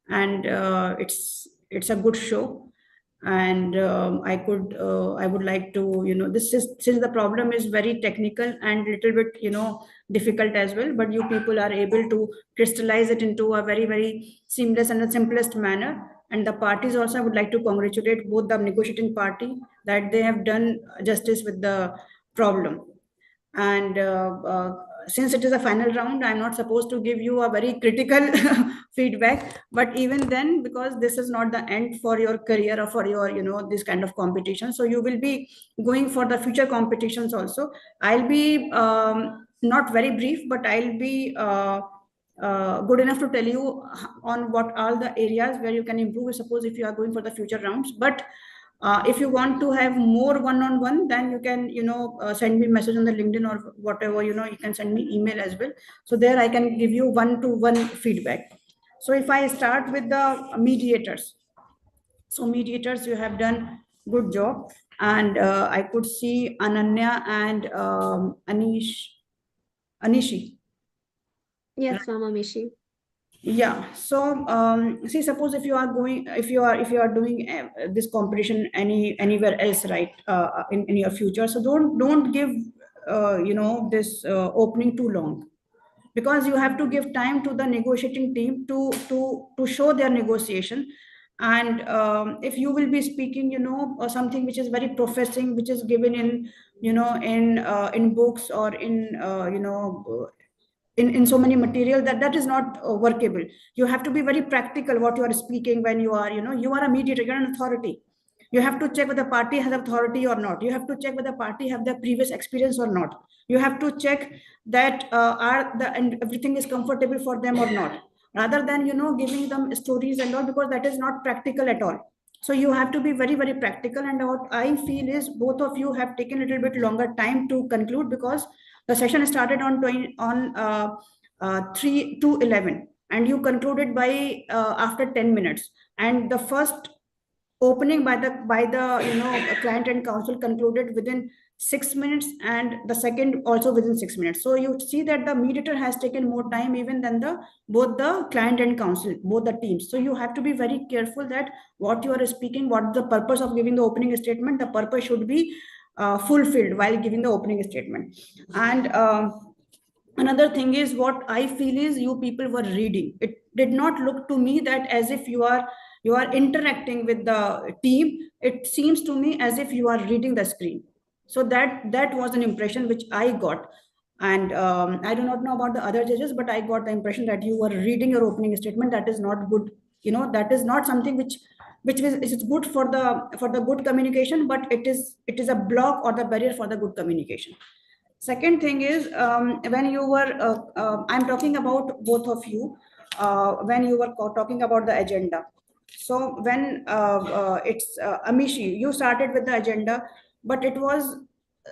and it's a good show. And I would like to, this is, since the problem is very technical and little bit, difficult as well, but you people are able to crystallize it into a very, very seamless and the simplest manner. And the parties also, I would like to congratulate both the negotiating party that they have done justice with the problem. And since it is a final round, I'm not supposed to give you a very critical feedback, but even then, because this is not the end for your career or for your, this kind of competition, so you will be going for the future competitions also. I'll be not very brief, but I'll be good enough to tell you on what all the areas where you can improve, suppose if you are going for the future rounds. But if you want to have more one-on-one, then you can, send me message on the LinkedIn or whatever, you can send me email as well. So there I can give you one-to-one feedback. So if I start with the mediators. So mediators, you have done good job. And I could see Ananya and Anishi. Yes, Mama Mishi. Yeah. So see, suppose if you are going, if you are doing this competition anywhere else, right, in your future, so don't give this opening too long, because you have to give time to the negotiating team to show their negotiation. And if you will be speaking, something which is very professing, which is given in, in books or in in so many material, that is not workable. You have to be very practical what you are speaking. When you are, you are a mediator, you're an authority. You have to check whether the party has authority or not. You have to check whether the party have the previous experience or not. You have to check that and everything is comfortable for them or not, rather than, giving them stories and all, because that is not practical at all. So you have to be very, very practical. And what I feel is both of you have taken a little bit longer time to conclude, because the session started on 3 to 11, and you concluded by after 10 minutes. And the first opening by the client and counsel concluded within 6 minutes, and the second also within 6 minutes. So you see that the mediator has taken more time even than both the client and counsel, both the teams. So you have to be very careful that what you are speaking, what the purpose of giving the opening statement, the purpose should be fulfilled while giving the opening statement. And another thing is, what I feel is, you people were reading. It did not look to me that as if you are interacting with the team. It seems to me as if you are reading the screen. So that was an impression which I got. And I do not know about the other judges, but I got the impression that you were reading your opening statement. That is not good. That is not something which is good for the good communication, but it is a block or the barrier for the good communication. Second thing is, when you were, I'm talking about both of you, when you were talking about the agenda. So when it's Amishi, you started with the agenda, but it was,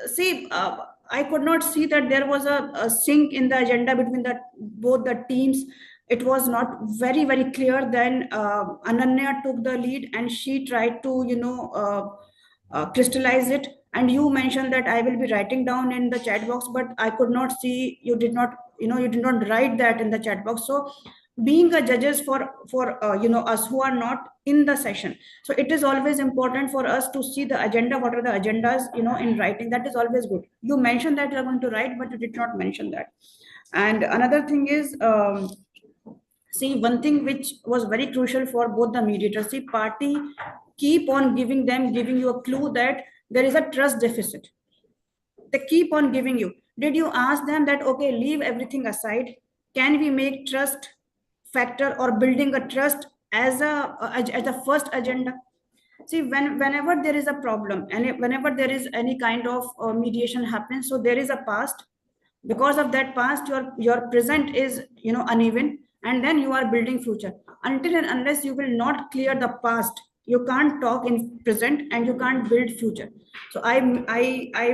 see, I could not see that there was a sync in the agenda between both the teams. It was not very, very clear. Then Ananya took the lead and she tried to, crystallize it. And you mentioned that I will be writing down in the chat box, but I could not see, you did not write that in the chat box. So being a judges for us who are not in the session, so it is always important for us to see the agenda, what are the agendas, in writing. That is always good. You mentioned that you are going to write, but you did not mention that. And another thing is, See, one thing which was very crucial for both the mediators, see, party keep on giving you a clue that there is a trust deficit. They keep on giving you. Did you ask them that, okay, leave everything aside? Can we make trust factor or building a trust as a first agenda? See, whenever there is a problem and whenever there is any kind of mediation happens, so there is a past. Because of that past, your present is uneven, and then you are building future. Until and unless you will not clear the past, you can't talk in present and you can't build future. So I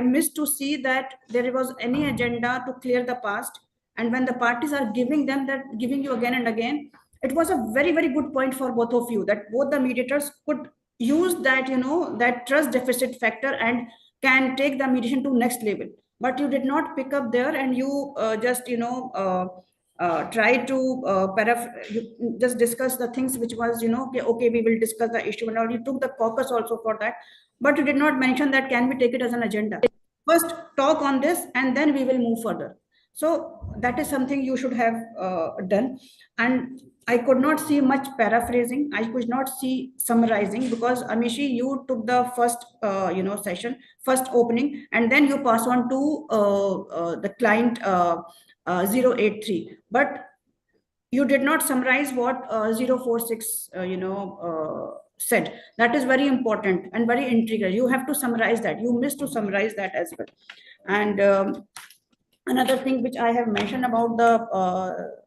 miss to see that there was any agenda to clear the past, and when the parties are giving you again and again, it was a very, very good point for both of you, that both the mediators could use that that trust deficit factor and can take the mediation to next level. But you did not pick up there, and you just try to you just discuss the things which was okay, we will discuss the issue, and all. You took the caucus also for that, but you did not mention that can we take it as an agenda. First talk on this and then we will move further. So that is something you should have done. And I could not see much paraphrasing. I could not see summarizing, because Amishi, you took the first session, first opening, and then you pass on to the client 083. But you did not summarize what 046 said. That is very important and very integral. You have to summarize that. You missed to summarize that as well. And another thing which I have mentioned about the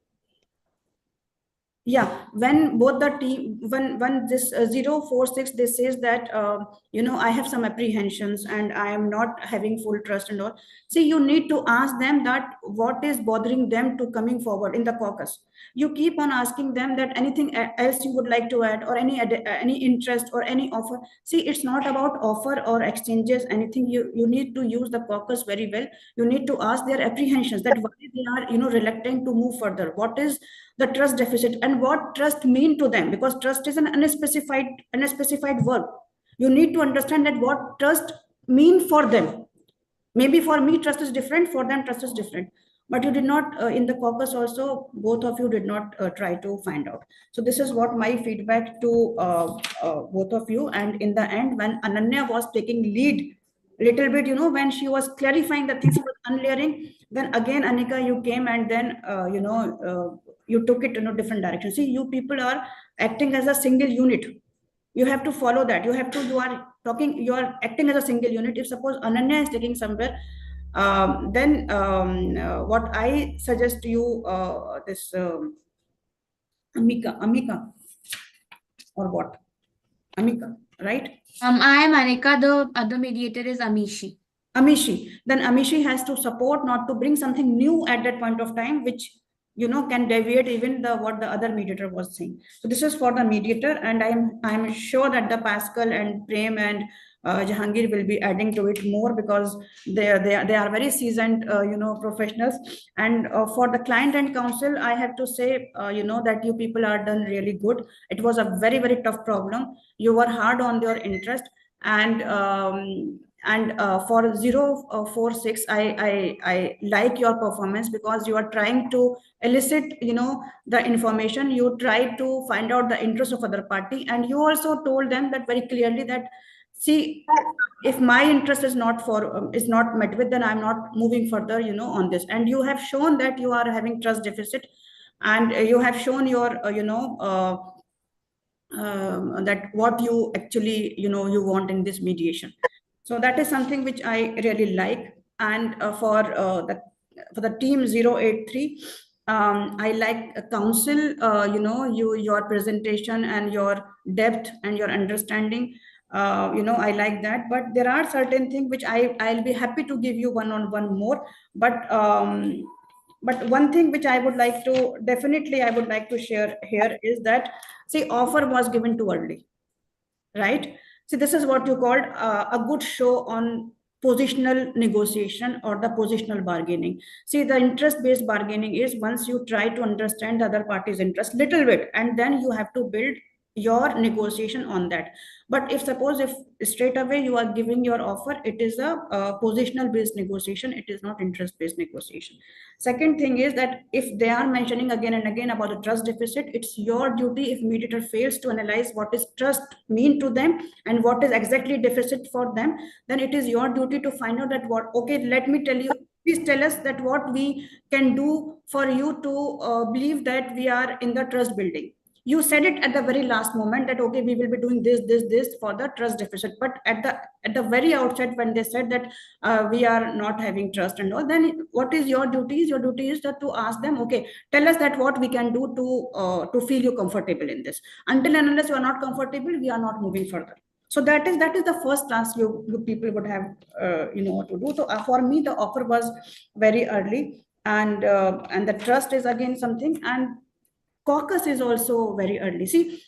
when both the team, when this 046, this says that I have some apprehensions and I am not having full trust and all. See, you need to ask them that what is bothering them to coming forward in the caucus. You keep on asking them that anything else you would like to add, or any interest or any offer. See, it's not about offer or exchanges, anything. You need to use the caucus very well. You need to ask their apprehensions, that why they are reluctant to move further. What is the trust deficit and what trust mean to them? Because trust is an unspecified word. You need to understand that what trust mean for them. Maybe for me trust is different, for them trust is different. But you did not in the caucus also, both of you did not try to find out. So this is what my feedback to both of you. And in the end, when Ananya was taking lead little bit, when she was clarifying the things, she was unlayering, then again Anika, you came and then you took it in a different direction. See, you people are acting as a single unit. You have to follow that. You are acting as a single unit. If suppose Ananya is taking somewhere, then what I suggest to you, this Amika, or what? Amika, right? I am Anika. The other mediator is Amishi. Then Amishi has to support, not to bring something new at that point of time, which can deviate even what the other mediator was saying. So this is for the mediator, and I'm sure that the Pascal and Prem and Jahangir will be adding to it more, because they are very seasoned professionals. And for the client and counsel, I have to say that you people are done really good. It was a very, very tough problem. You were hard on your interest, and for 046, I like your performance, because you are trying to elicit the information. You try to find out the interest of other party, and you also told them that very clearly that, see, if my interest is not met with, then I'm not moving further on this. And you have shown that you are having trust deficit, and you have shown your that what you actually you want in this mediation. So that is something which I really like. And for the team 083, I like counsel, your presentation and your depth and your understanding. I like that. But there are certain things which I'll be happy to give you one-on-one more. But one thing which I would like to share here is that, see, offer was given too early, right? So this is what you called a good show on positional negotiation or the positional bargaining. See, the interest-based bargaining is once you try to understand the other party's interest little bit, and then you have to build your negotiation on that. But if straight away you are giving your offer, it is a positional based negotiation, it is not interest based negotiation. Second thing is that if they are mentioning again and again about the trust deficit, it's your duty, if mediator fails to analyze what is trust mean to them and what is exactly deficit for them, then it is your duty to find out that okay, let me tell you, please tell us that what we can do for you to believe that we are in the trust building. You said it at the very last moment that okay, we will be doing this for the trust deficit, but at the very outset when they said that we are not having trust and all, then what is your duty? Your duty is that to ask them, okay, tell us that what we can do to feel you comfortable in this. Until and unless you are not comfortable, we are not moving further. So that is the first task you people would have to do. So for me, the offer was very early, and the trust is again something, and caucus is also very early. See,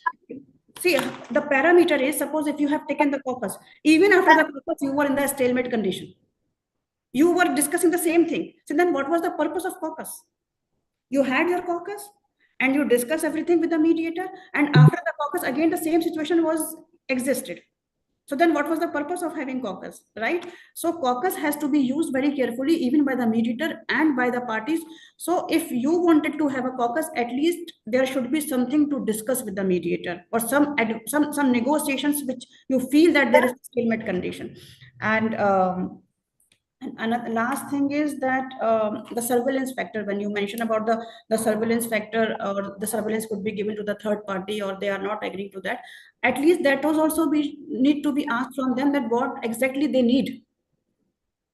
the parameter is, suppose if you have taken the caucus, even after the caucus, you were in the stalemate condition. You were discussing the same thing. So then what was the purpose of caucus? You had your caucus and you discuss everything with the mediator, and after the caucus, again, the same situation was existed. So then what was the purpose of having caucus, right? So caucus has to be used very carefully, even by the mediator and by the parties. So if you wanted to have a caucus, at least there should be something to discuss with the mediator, or some negotiations which you feel that there is a stalemate condition. And another last thing is that the surveillance factor, when you mention about the surveillance factor, or the surveillance could be given to the third party, or they are not agreeing to that, at least that was also need to be asked from them, that what exactly they need,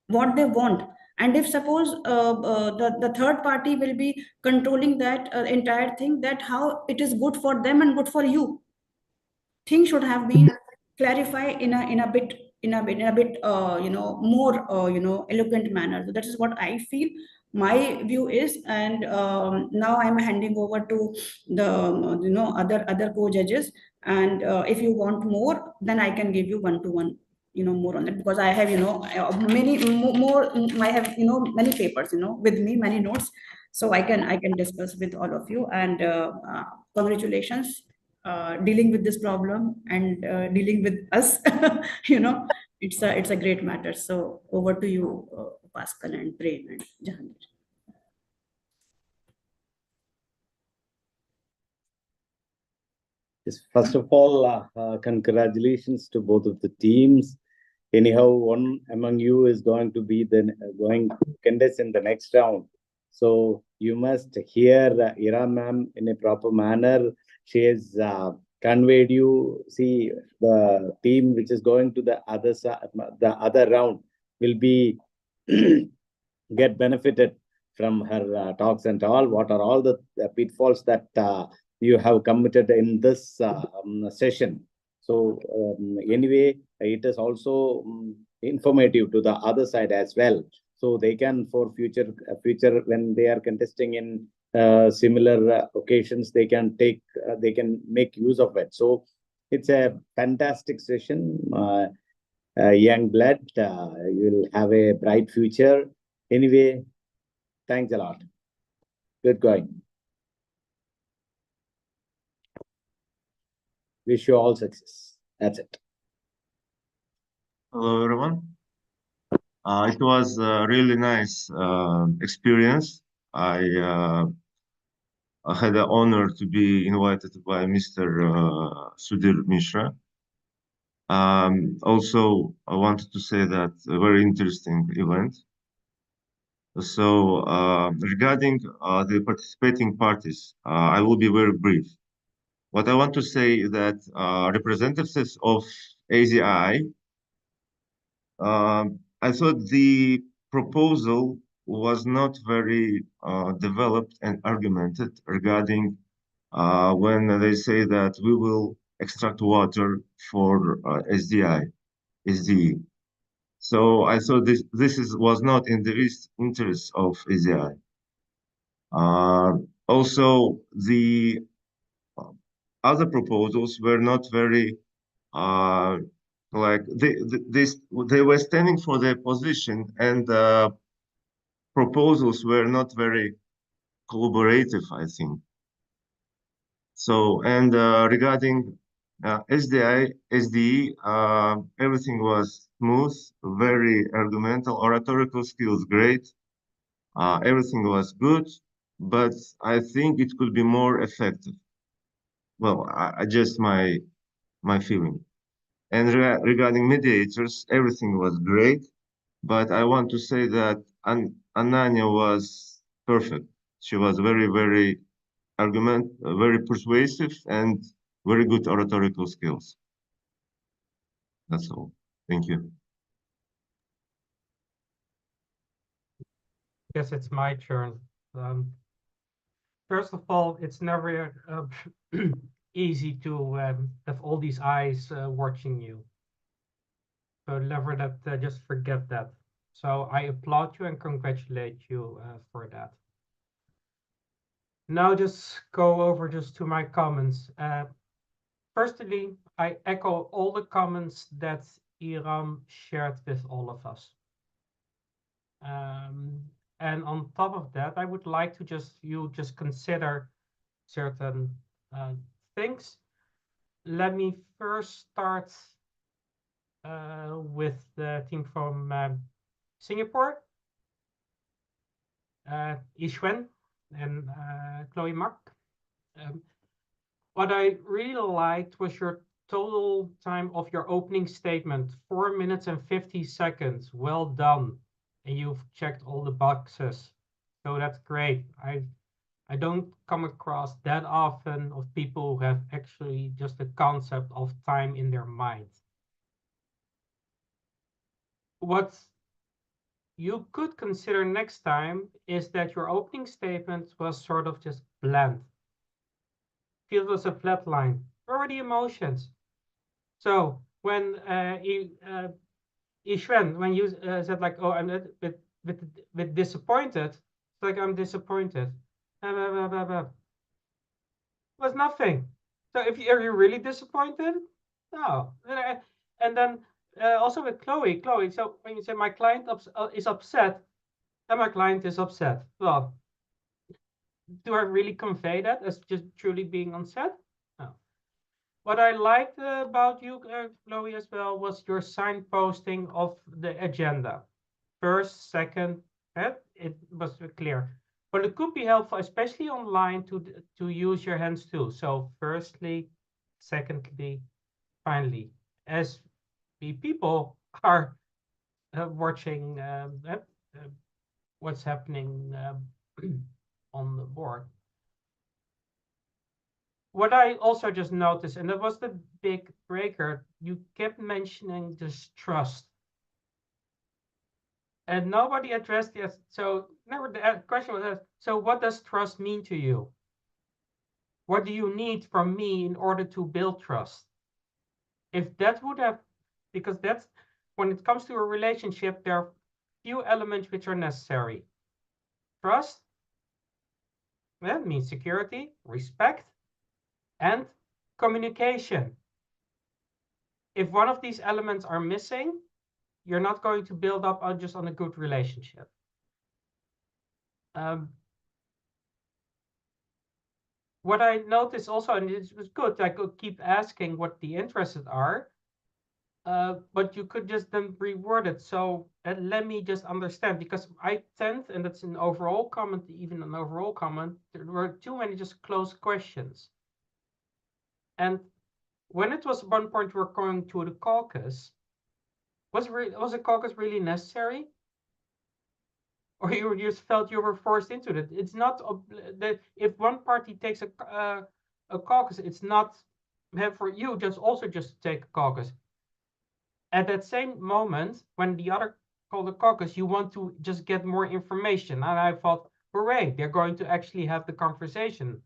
what they want. And if suppose the third party will be controlling that entire thing, that how it is good for them and good for you, things should have been clarified in a bit more eloquent manner. So that is what I feel my view is. And now I'm handing over to the other co-judges, and if you want more, then I can give you one-to-one more on that, because I have many more. I have many papers with me, many notes, so I can discuss with all of you. And congratulations dealing with this problem, and dealing with us. It's a great matter. So over to you, Pascal and Prem and Jahangir. Yes, first of all, congratulations to both of the teams. Anyhow, one among you is going to be going to contest in the next round. So you must hear Ira ma'am in a proper manner. She has conveyed you. See, the team which is going to the other round will be get benefited from her talks and all. What are all the pitfalls that you have committed in this session? So anyway, it is also informative to the other side as well. So they can, for future when they are contesting in similar occasions, they can make use of it. So it's a fantastic session. Young blood, you will have a bright future. Anyway, thanks a lot. Good going. Wish you all success. That's it. Hello, everyone. It was a really nice experience. I had the honor to be invited by Mr. Sudhir Misra. Also, I wanted to say that a very interesting event. So regarding the participating parties, I will be very brief. What I want to say is that representatives of 𝐒𝐥𝐿, I thought the proposal was not very developed and argumented regarding when they say that we will extract water for SDE. So I thought this was not in the interest of 𝐒𝐥𝐿. Also, the other proposals were not very like they were standing for their position, and proposals were not very collaborative, I think. So, and regarding SDE, everything was smooth, very argumental, oratorical skills great. Everything was good, but I think it could be more effective. Well, I just my feeling. And regarding mediators, everything was great, but I want to say that Ananya was perfect. She was very, very very persuasive and very good oratorical skills. That's all. Thank you. Guess it's my turn. First of all, it's never easy to have all these eyes watching you. So never that, just forget that. So I applaud you and congratulate you for that. Now just go over just to my comments. Firstly, I echo all the comments that Iram shared with all of us. And on top of that, I would like to just consider certain things. Let me first start with the team from Singapore, 𝐒𝐔𝐁 and Chloe Mak. What I really liked was your total time of your opening statement, 4 minutes and 50 seconds. Well done. And you've checked all the boxes. So that's great. I don't come across that often of people who have actually just a concept of time in their mind. What you could consider next time is that your opening statement was sort of just bland. Feels was a flat line. Where were the emotions? So when 𝐒𝐔𝐁, when you said like, oh, I'm a bit disappointed, it's like I'm disappointed. Was nothing. So are you really disappointed? No. And then also with Chloe, so when you say my client is upset, and my client is upset, well, do I really convey that as just truly being upset? No. What I liked about you, Chloe, as well, was your signposting of the agenda. First, second, it was clear. But it could be helpful, especially online, to use your hands too. So firstly, secondly, finally, as we people are watching what's happening on the board. What I also just noticed, and that was the big breaker, you kept mentioning this trust. And nobody addressed it. So never the question was asked, so what does trust mean to you? What do you need from me in order to build trust? If that would have, because that's, when it comes to a relationship, there are few elements which are necessary. Trust, that means security, respect, and communication. If one of these elements are missing, you're not going to build up just on a good relationship. What I noticed also, and it was good, I could keep asking what the interests are, but you could just then reword it. So let me just understand, because I tend, and that's an overall comment, even an overall comment, there were too many just closed questions. And when it was one point we're going to the caucus, was a caucus really necessary? Or you just felt you were forced into it? It's not that if one party takes a caucus, it's not for you just to take a caucus. At that same moment, when the other called a caucus, you want to just get more information. And I thought, hooray, they're going to actually have the conversation,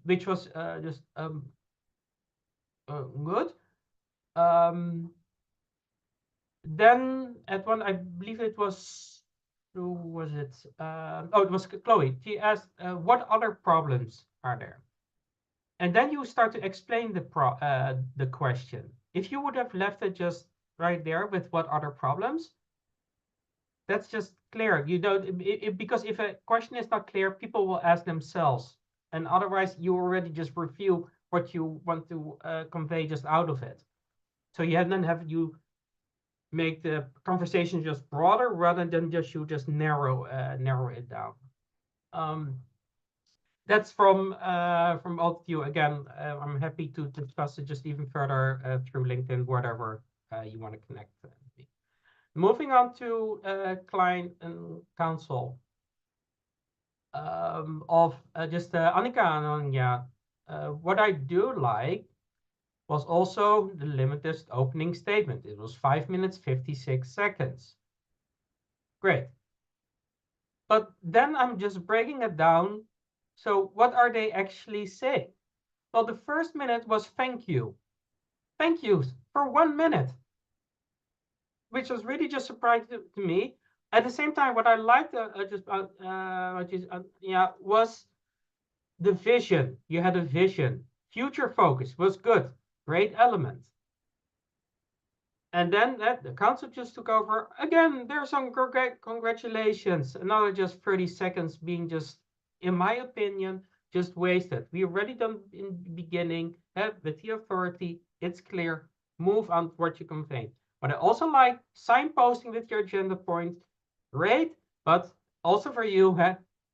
which was just good. Then at one, I believe it was, who was it? Oh, it was Chloe. She asked, what other problems are there? And then you start to explain the question. If you would have left it just right there with what other problems, that's just clear. You don't, because if a question is not clear, people will ask themselves. And otherwise, you already just review what you want to convey just out of it. So then have you make the conversation just broader rather than just narrow it down. That's from all of you. Again, I'm happy to discuss it just even further through LinkedIn, whatever you want to connect with me. Moving on to client and counsel of just Annika and Anja. What I do like was also the limited opening statement. It was 5 minutes, 56 seconds. Great. But then I'm just breaking it down. So what are they actually saying? Well, the first minute was thank you. Thank yous for 1 minute, which was really just surprising to me. At the same time, what I liked was the vision. You had a vision. Future focus was good. Great element. And then the council just took over. Again, there's some congratulations. Another just 30 seconds being just, in my opinion, just wasted. We already done in the beginning with the authority. It's clear. Move on to what you convey. But I also like signposting with your agenda point. Great. But also for you,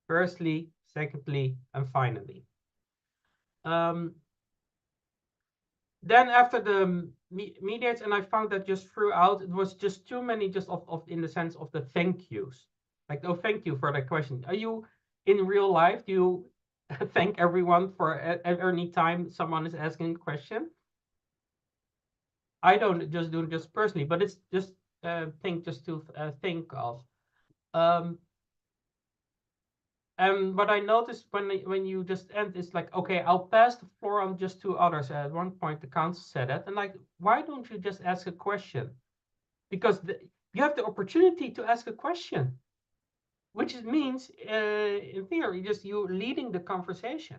firstly, secondly, and finally. Then after the mediates, and I found that just throughout, it was just too many just of in the sense of the thank yous. Like, oh, thank you for that question. Are you in real life, do you thank everyone for any time someone is asking a question? I don't just do it just personally, but it's just thing just to think of. And what I noticed when you just end is like, okay, I'll pass the floor on just to others. At one point, the council said that, and like, why don't you just ask a question? Because you have the opportunity to ask a question, which means, in theory, just you leading the conversation.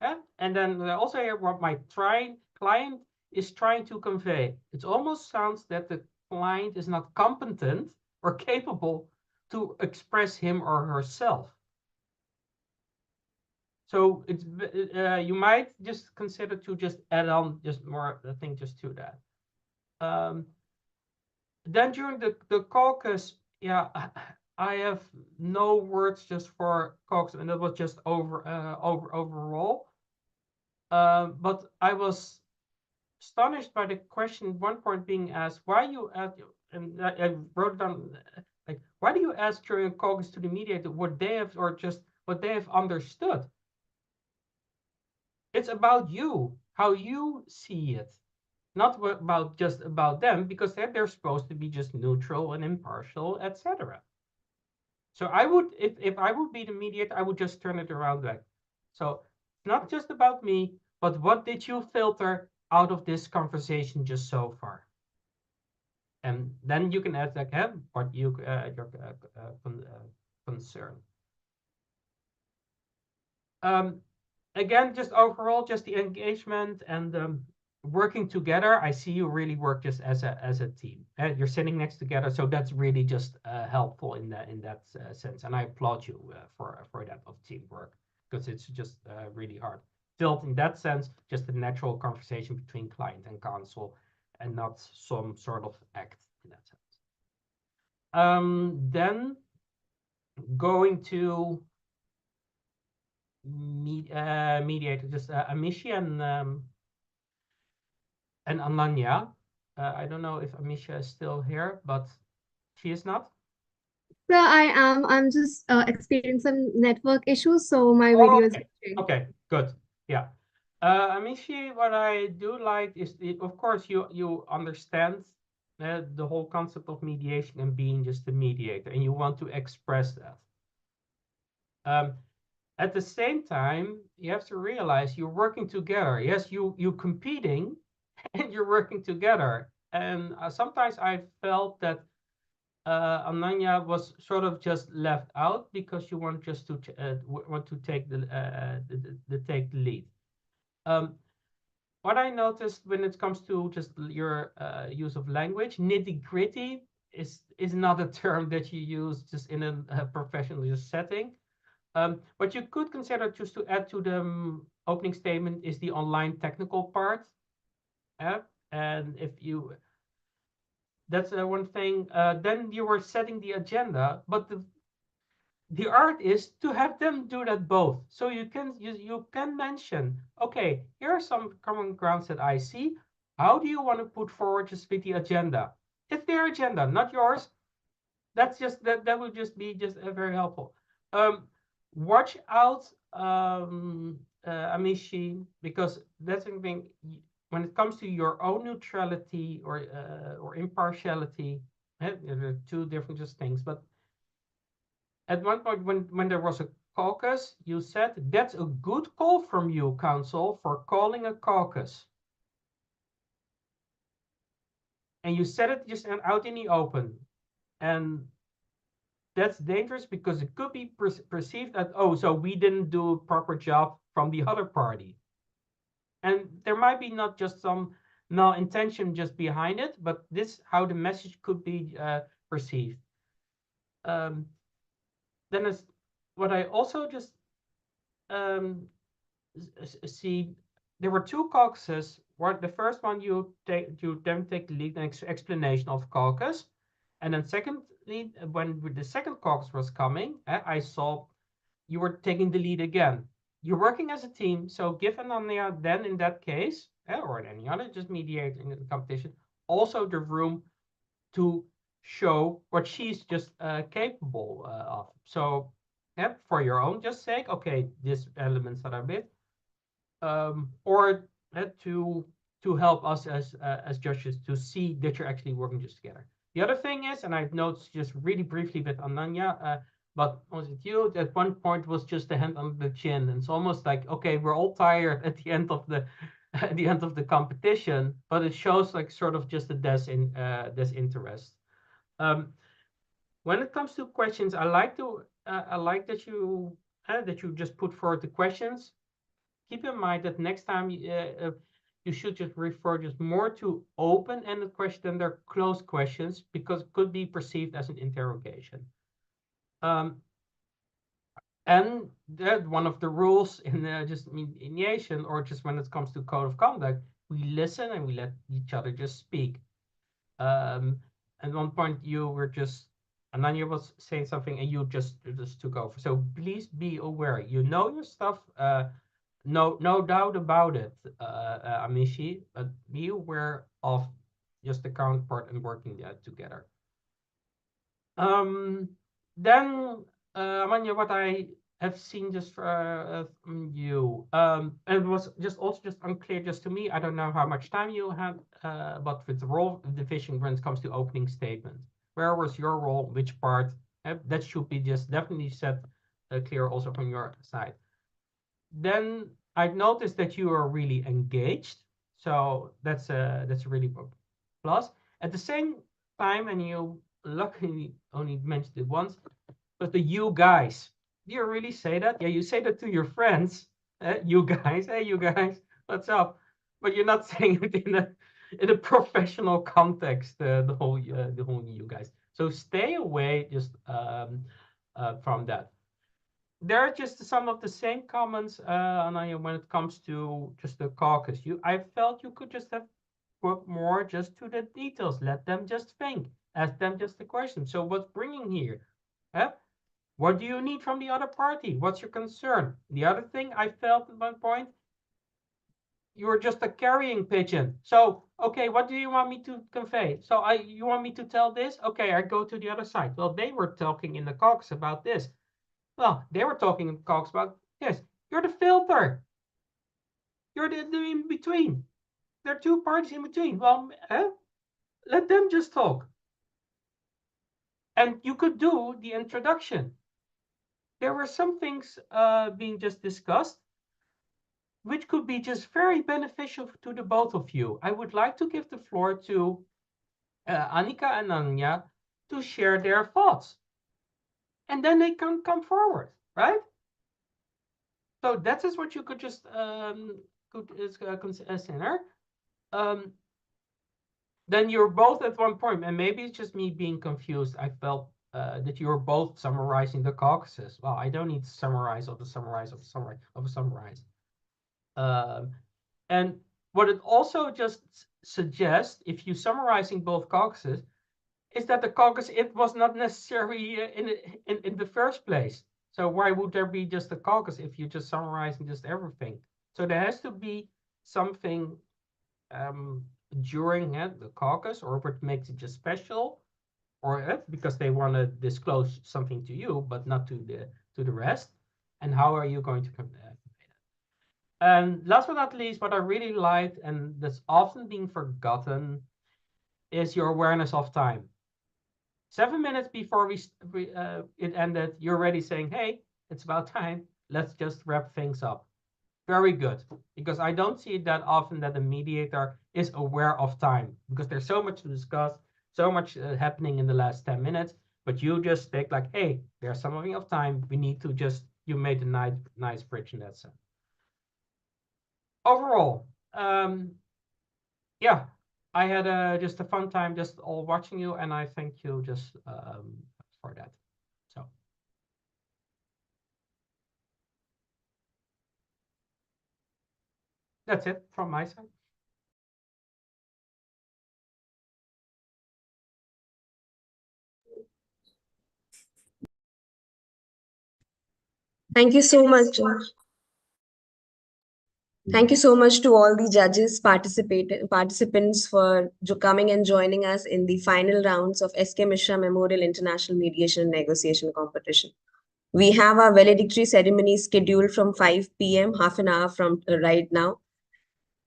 And then I also hear what my client is trying to convey. It almost sounds that the client is not competent or capable to express him or herself. So it's you might just consider to just add on just more, I think, just to that. Then during the caucus, yeah, I have no words just for caucus, and that was just overall. But I was astonished by the question. One point being asked, why you ask, and I wrote down like, why do you ask during a caucus to the mediator what they have or just what they have understood? It's about you, how you see it, not about just about them, because they're supposed to be just neutral and impartial, etc. So I would, if I would be the mediator, I would just turn it around like, so it's not just about me, but what did you filter out of this conversation just so far? And then you can add like, what you your concern. Again, just overall, just the engagement and working together. I see you really work just as a team. You're sitting next together, so that's really just helpful in that sense. And I applaud you for that of teamwork, because it's just really hard. Built in that sense, just a natural conversation between client and counsel, and not some sort of act in that sense. Then going to mediator, just Amishi and Ananya. I don't know if Amisha is still here, but she is not. So I am. I'm just experiencing some network issues, so my video is glitching. Okay, good. Yeah. Amishi, what I do like is, of course, you understand the whole concept of mediation and being just a mediator, and you want to express that. At the same time, you have to realize you're working together. Yes, you're competing, and you're working together. And sometimes I felt that Ananya was sort of just left out because you want just to want to take the lead. What I noticed when it comes to just your use of language, nitty-gritty is not a term that you use just in a professional setting. What you could consider just to add to the opening statement is the online technical part. And if you, that's one thing. Then you were setting the agenda, but the art is to have them do that both. So you can mention, okay, here are some common grounds that I see. How do you want to put forward just with the agenda? It's their agenda, not yours. That's just that will just be just very helpful. Watch out, Amishi, because that's something when it comes to your own neutrality or impartiality. There are two different just things, but at one point when there was a caucus, you said that's a good call from you, counsel, for calling a caucus. And you said it just out in the open. And that's dangerous because it could be perceived that, oh, so we didn't do a proper job from the other party. And there might be not just some malintention just behind it, but this how the message could be perceived. Then is what I also just see, there were two caucuses. The first one you then take the lead and explanation of caucus. And then secondly, when the second caucus was coming, I saw you were taking the lead again. You're working as a team, so give Ananya then in that case, or in any other, just mediating the competition, also the room to show what she's just capable of. So for your own just sake, okay, these elements that are bit, or to help us as judges to see that you're actually working just together. The other thing is, and I've noticed just really briefly with Ananya, but was it you? At one point was just a hand on the chin, and it's almost like, okay, we're all tired at the end of the at the end of the competition, but it shows like sort of just a disinterest. When it comes to questions, I like that you just put forward the questions. Keep in mind that next time you should just refer just more to open-ended questions than their closed questions, because it could be perceived as an interrogation. And that one of the rules in just mediation, or just when it comes to code of conduct, we listen and we let each other just speak. At one point you were just, Ananya was saying something and you just took over. So please be aware. You know your stuff. No doubt about it, Amishi, but be aware of just the counterpart and working together. Then, Amanya, what I have seen just from you, and it was just also just unclear just to me. I don't know how much time you had, but with the role division when it comes to opening statement, where was your role? Which part? That should be just definitely set clear also from your side. Then I noticed that you are really engaged, so that's a really plus. At the same time, and you luckily only mentioned it once, but the you guys. Do you really say that? Yeah, you say that to your friends. You guys, hey, you guys, what's up? But you're not saying it in a professional context. The whole you guys. So stay away just from that. There are just some of the same comments, Ananya, when it comes to just the caucus. I felt you could just have put more just to the details. Let them just think. Ask them just the question. So what's bringing here? What do you need from the other party? What's your concern? The other thing I felt at one point, you were just a carrying pigeon. So, okay, what do you want me to convey? So you want me to tell this? Okay, I go to the other side. Well, they were talking in the caucus about this. Well, they were talking in caucus about this. You're the filter. You're the in between. There are two parties in between. Well, let them just talk. And you could do the introduction. There were some things being just discussed, which could be just very beneficial to the both of you. I would like to give the floor to Annika and Anya to share their thoughts. And then they can come forward, right? So that is what you could just consider. Then you're both at one point, and maybe it's just me being confused. I felt that you were both summarizing the caucuses. Well, I don't need to summarize of the summarize of the summarize of a summarize. And what it also just suggests, if you're summarizing both caucuses, is that the caucus, it was not necessary in the first place. So why would there be just a caucus if you're just summarizing just everything? So there has to be something during the caucus, or what makes it just special, or because they want to disclose something to you, but not to the rest. And how are you going to convey that? And last but not least, what I really liked, and that's often being forgotten, is your awareness of time. 7 minutes before it ended, you're already saying, hey, it's about time. Let's just wrap things up. Very good, because I don't see it that often that a mediator is aware of time, because there's so much to discuss, so much happening in the last 10 minutes, but you just take like, hey, there's something of time. We need to just, you made a nice bridge in that sense. Overall, yeah, I had just a fun time just all watching you, and I thank you just for that. So that's it from my side. Thank you so much. Thank you so much to all the judges, participants for coming and joining us in the final rounds of 𝐒𝐔𝐁𝐄 Misra Memorial International Mediation and Negotiation Competition. We have our valedictory ceremony scheduled from 5 p.m., half an hour from right now.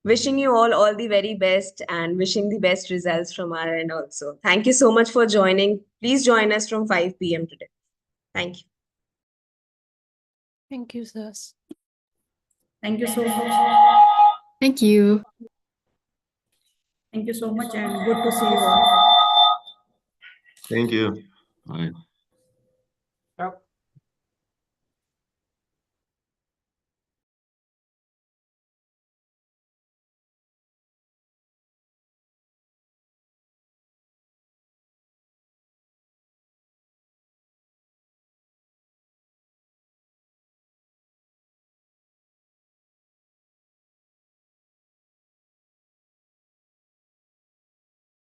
Wishing you all the very best and wishing the best results from our end also. Thank you so much for joining. Please join us from 5 p.m. today. Thank you. Thank you, sirs. Thank you so much. Thank you. Thank you so much, and good to see you all. Thank you. Bye.